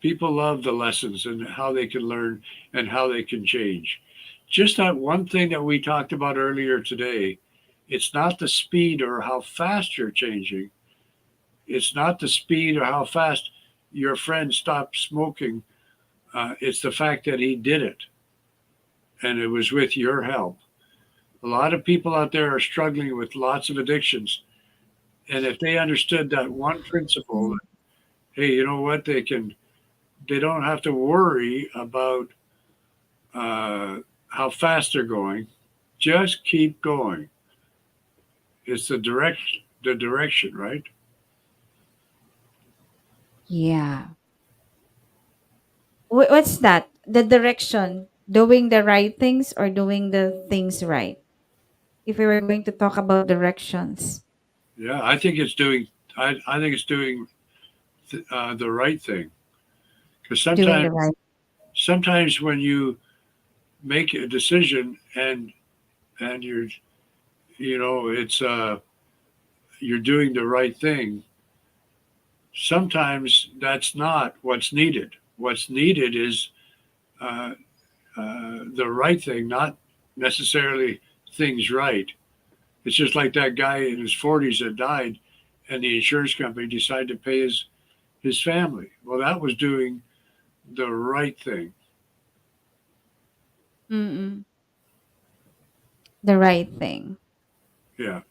People love the lessons and how they can learn and how they can change. Just that one thing that we talked about earlier today, it's not the speed or how fast you're changing. It's not the speed or how fast your friend stopped smoking. It's the fact that he did it and it was with your help. A lot of people out there are struggling with lots of addictions. And if they understood that one principle, hey, you know what? They don't have to worry about uh, how fast they're going. Just keep going. It's the direction, right? Yeah. What's that? The direction, doing the right things or doing the things right? If we were going to talk about directions, Yeah, I think it's doing. I think it's doing the right thing because doing the right. sometimes when you make a decision and it's you're doing the right thing. Sometimes that's not what's needed. What's needed is uh, the right thing, not necessarily things right. It's just like that guy in his 40s that died, and the insurance company decided to pay his family. Well, that was doing the right thing. Mm-mm. The right thing. Yeah.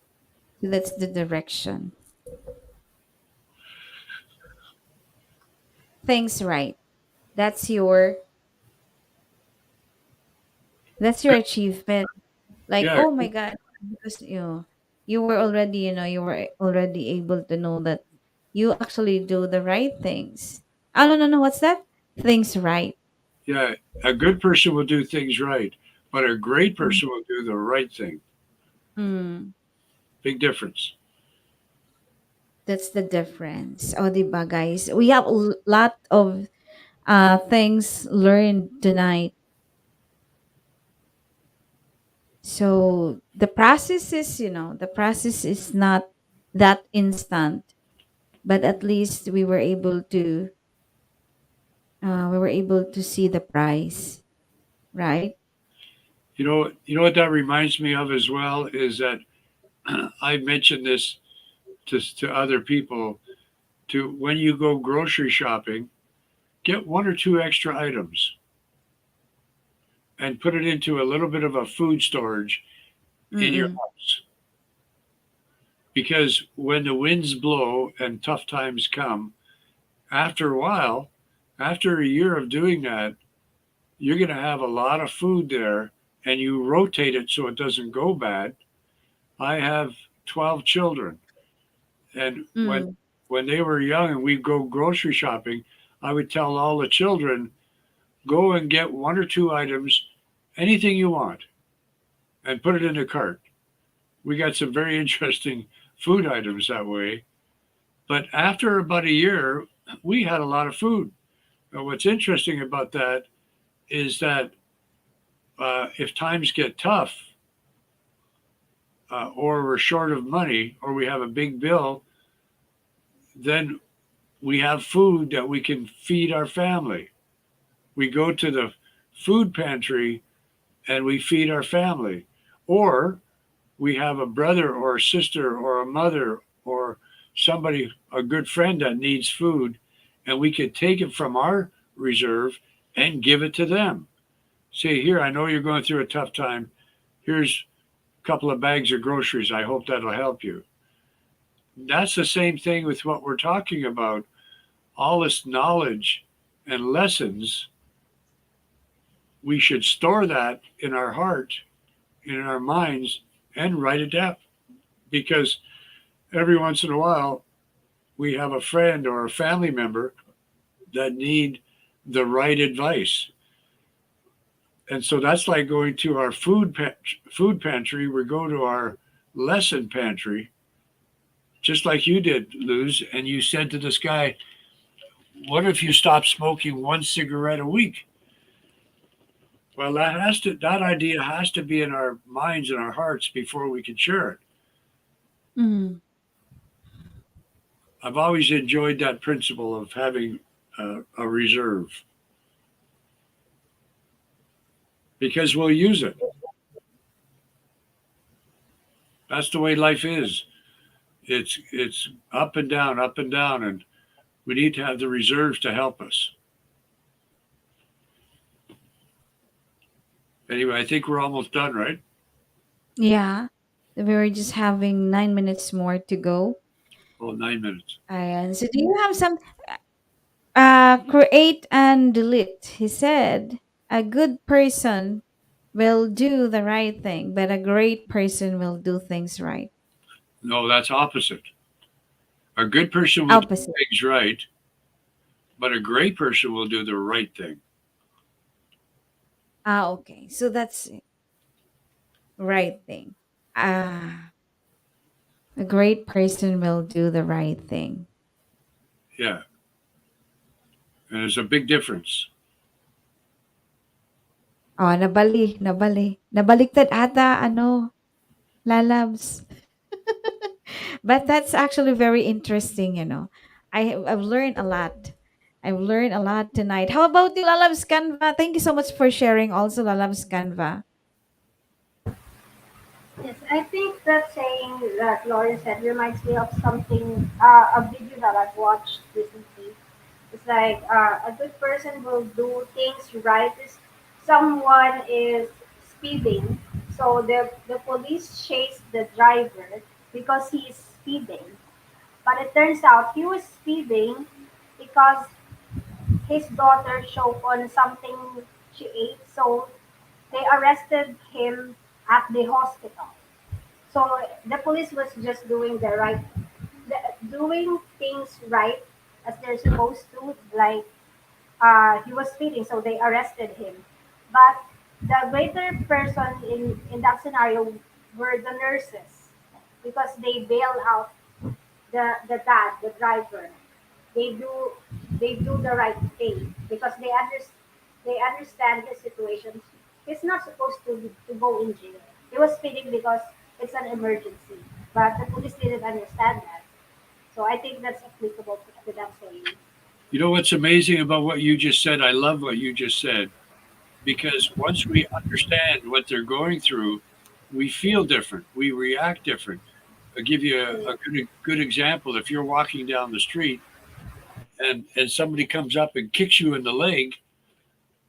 So that's the direction. Things right. That's your that's your achievement. Like, Yeah. oh my God, because you were already, you were already able to know that you actually do the right things. Oh no, no, no, what's that? Things right. Yeah. A good person will do things right, but a great Mm. person will do the right thing. Mm, Big difference. that's the difference. Oh, diba, guys? We have a lot of things learned tonight. So the process is not that instant, but at least we were able to see the price, right? You know what that reminds me of as well is that I mentioned this to other people. To when you go grocery shopping, get one or two extra items and put it into a little bit of a food storage in your Mm-mm. house. Because when the winds blow and tough times come, after a while, after a year of doing that, you're going to have a lot of food there and you rotate it so it doesn't go bad. I have 12 children. And Mm. when they were young and we'd go grocery shopping, I would tell all the children, go and get one or two items, anything you want, and put it in the cart. We got some very interesting food items that way. But after about a year, we had a lot of food. And what's interesting about that is that if times get tough, or we're short of money, or we have a big bill, then we have food that we can feed our family. We go to the food pantry and we feed our family. Or we have a brother or a sister or a mother or somebody, a good friend that needs food, and we could take it from our reserve and give it to them. Say, here, I know you're going through a tough time. Here's a couple of bags of groceries. I hope that'll help you. That's the same thing with what we're talking about. All this knowledge and lessons, we should store that in our heart, in our minds, and write it down. Because every once in a while, we have a friend or a family member that need the right advice. And so that's like going to our food pantry. We go to our lesson pantry, just like you did, Luz, and you said to this guy, "What if you stop smoking one cigarette a week?" Well, that idea has to be in our minds and our hearts before we can share it. Mm. I've always enjoyed that principle of having a reserve because we'll use it. That's the way life is. It's up and down, and we need to have the reserves to help us. Anyway, I think we're almost done, right? Yeah. We were just having 9 minutes more to go. Oh, 9 minutes. And so, do you have some create and delete? He said, a good person will do the right thing, but a great person will do things right. No, that's opposite. A good person will do Opposite. things right, but a great person will do the right thing. Okay. So that's right thing. Ah, a great person will do the right thing. Yeah, and there's a big difference. Oh, nabali. Nabaliktad ata, ano, lalabs. But that's actually very interesting. I've learned a lot. I've learned a lot tonight. How about you, Lalabs Canva? Thank you so much for sharing also, Lalabs Canva. Yes, I think that saying that Lauren said reminds me of something, a video that I've watched recently. It's like a good person will do things right. Someone is speeding, so the police chase the driver because he is speeding. But it turns out he was speeding because his daughter choked on something she ate, so they arrested him at the hospital. So the police was just doing things right as they're supposed to. Like he was speeding, so they arrested him. But the greater person in that scenario were the nurses because they bail out the dad, the driver. They do they do the right thing because they understand his situation. He's not supposed to go in jail. He was speeding because it's an emergency, but the police didn't understand that. So I think that's applicable to that saying. You know what's amazing about what you just said? I love what you just said because once we understand what they're going through, we feel different. We react different. I'll give you a good example. If you're walking down the street and somebody comes up and kicks you in the leg,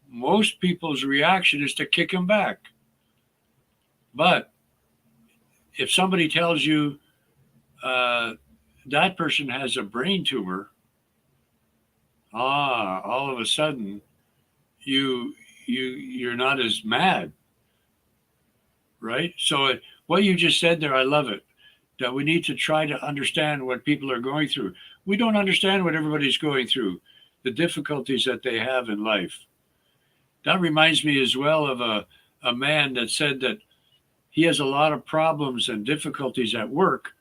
most people's reaction is to kick him back. But if somebody tells you uh, that person has a brain tumor, all of a sudden you're not as mad, right? So what you just said there, I love it. That we need to try to understand what people are going through. We don't understand what everybody's going through, the difficulties that they have in life. That reminds me as well of a man that said that he has a lot of problems and difficulties at work,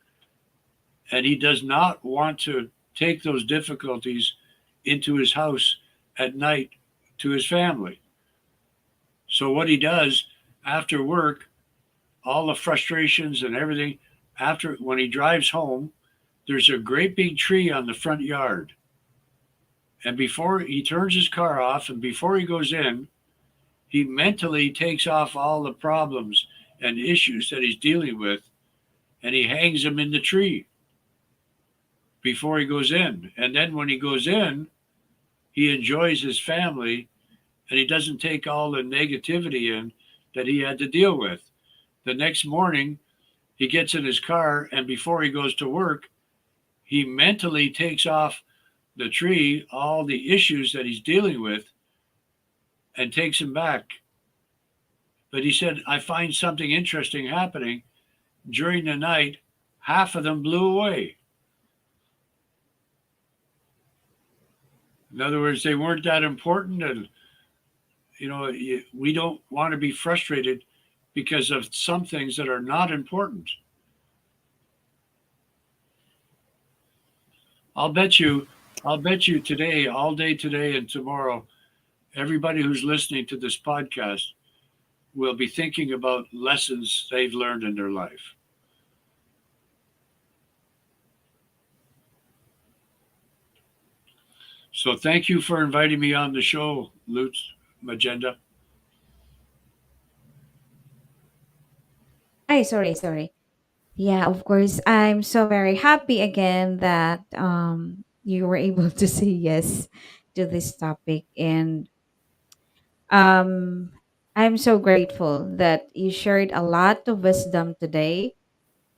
and he does not want to take those difficulties into his house at night to his family. So what he does after work, all the frustrations and everything, after when he drives home, there's a great big tree on the front yard. And before he turns his car off and before he goes in, he mentally takes off all the problems and issues that he's dealing with and he hangs them in the tree before he goes in. And then when he goes in, he enjoys his family and he doesn't take all the negativity in that he had to deal with. The next morning, he gets in his car and before he goes to work, he mentally takes off the tree all the issues that he's dealing with and takes them back. But he said, I find something interesting happening during the night. Half of them blew away. In other words, they weren't that important. And, we don't want to be frustrated because of some things that are not important. I'll bet you, I'll bet you today, all day today and tomorrow, everybody who's listening to this podcast will be thinking about lessons they've learned in their life. So thank you for inviting me on the show, Lutz Magenda. Ay, sorry, sorry. Yeah, of course. I'm so very happy again that you were able to say yes to this topic, and um I'm so grateful that you shared a lot of wisdom today.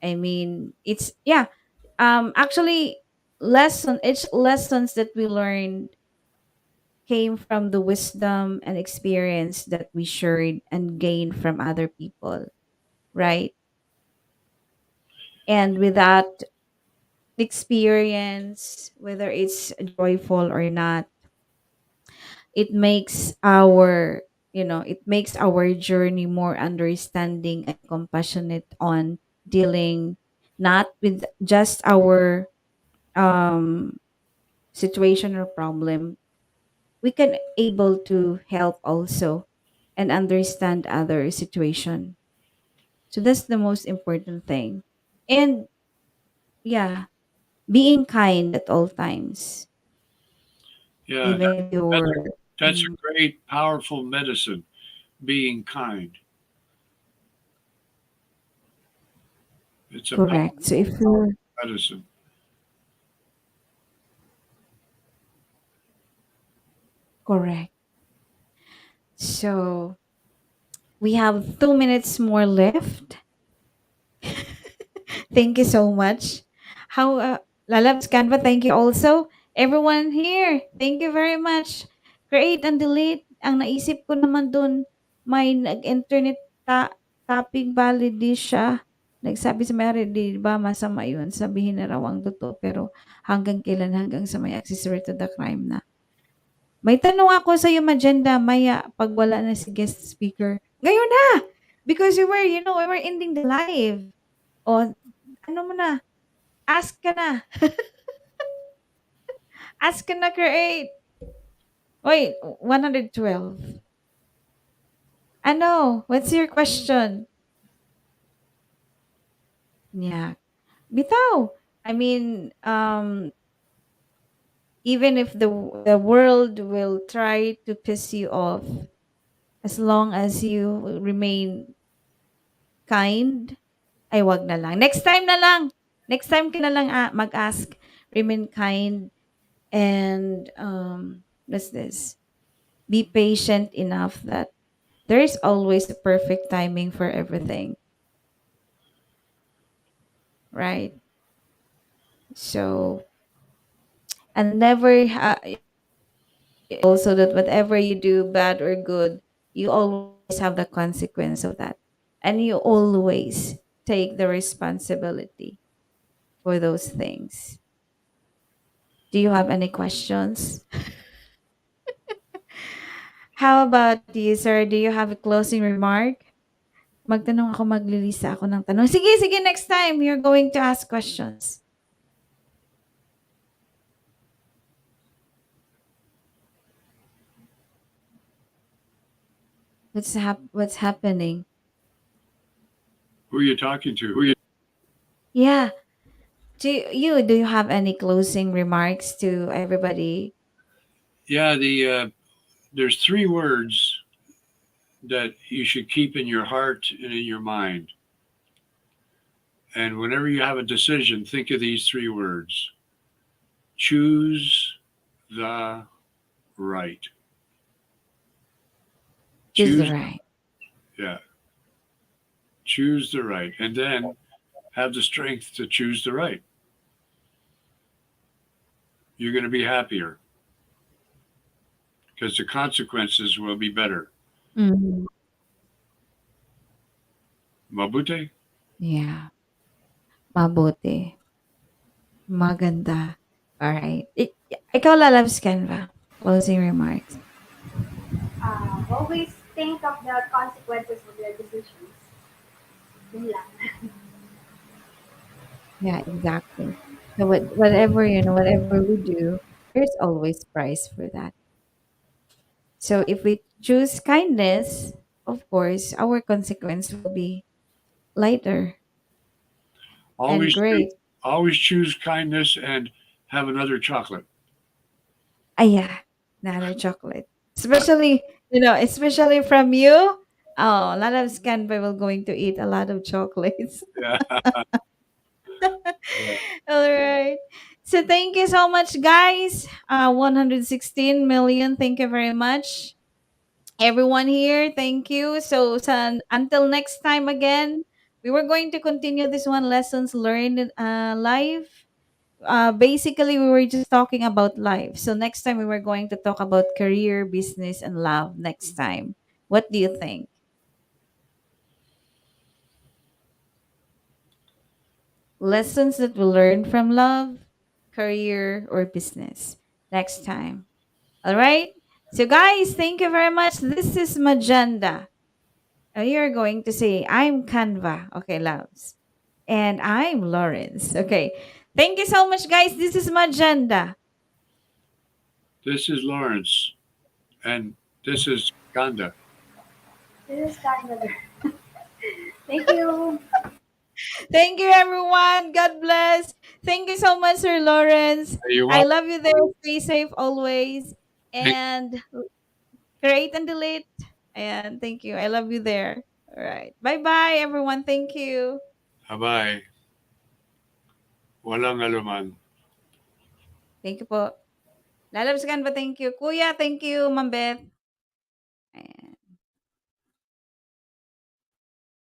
I mean, it's yeah, actually it's lessons that we learned came from the wisdom and experience that we shared and gained from other people, right? And with that experience, whether it's joyful or not, it makes our journey more understanding and compassionate on dealing not with just our um situation or problem. We can able to help also and understand other situation. So that's the most important thing. And yeah, being kind at all times, Yeah, even if that's a, you're that's mm, a great, powerful medicine, being kind. It's a correct. So powerful, if you're powerful medicine. correct. So we have 2 minutes more left. Thank you so much. How Lalabs Canva, thank you also. Everyone here, thank you very much. Create and delete. Ang naisip ko naman dun, may nag-internet topic valid di siya. Nagsabi sa Mary, di ba masama yun? Sabihin na raw ang totoo, pero hanggang kailan, hanggang sa may accessory to the crime na. May tanong ako sa iyo, Magenda, maya, pag wala na si guest speaker. Ngayon na! Because we were ending the live. O, ano mo na, ask ka na. Ask ka na, create. Wait, 112. Ano? What's your question? Yeah. Bitaw. I mean, even if the world will try to piss you off, as long as you remain kind, ay wag na lang. Next time na lang. Next time ka na lang mag-ask. Remain kind and what's this? Be patient enough that there is always a perfect timing for everything, right? So, and never also that whatever you do, bad or good, you always have the consequence of that, and you always take the responsibility for those things. Do you have any questions? How about you, sir? Do you have a closing remark? Magtanong ako, maglilista ako ng tanong. Sige, sige, next time you're going to ask questions. What's happening? Who are you talking to? Who are you? Yeah. Do you have any closing remarks to everybody? Yeah, there's three words that you should keep in your heart and in your mind. And whenever you have a decision, think of these three words: choose the right. Choose the Choose, right. yeah, choose the right. And then have the strength to choose the right. You're going to be happier because the consequences will be better. Mhm. Mabute? Yeah. Mabuti. Maganda. Alright. Ikaw lalabs Canva. Closing remarks. Always think of the consequences of your decisions. Yun lang. Yeah, exactly. So whatever we do, there's always price for that. So if we choose kindness, of course, our consequence will be lighter and Always choose, great. always choose kindness and have another chocolate. Ah, yeah, another chocolate. Especially from you. Oh, a lot of Scanpy will going to eat a lot of chocolates. Yeah. All right. So thank you so much, guys. 116 million. Thank you very much. Everyone here, thank you. So until next time again, we were going to continue this one lessons learned live. Basically, we were just talking about life. So next time we were going to talk about career, business, and love next time. What do you think? Lessons that we learn from love, career, or business next time. All right. So guys, thank you very much. This is Magenda. You're going to say, I'm Canva. Okay, loves. And I'm Lawrence. Okay. Thank you so much, guys. This is Magenda. This is Lawrence, and this is Ganda. This is kind of Thank you. Thank you, everyone. God bless. Thank you so much, Sir Lawrence. You're I welcome. love you there. Stay safe always. Thank And create and delete. And thank you. I love you there. All right. Bye bye, everyone. Thank you. Bye-bye. Walang aluman. Thank you po. Lalabas ka ba? Thank you. Kuya, thank you. Ma'am Beth.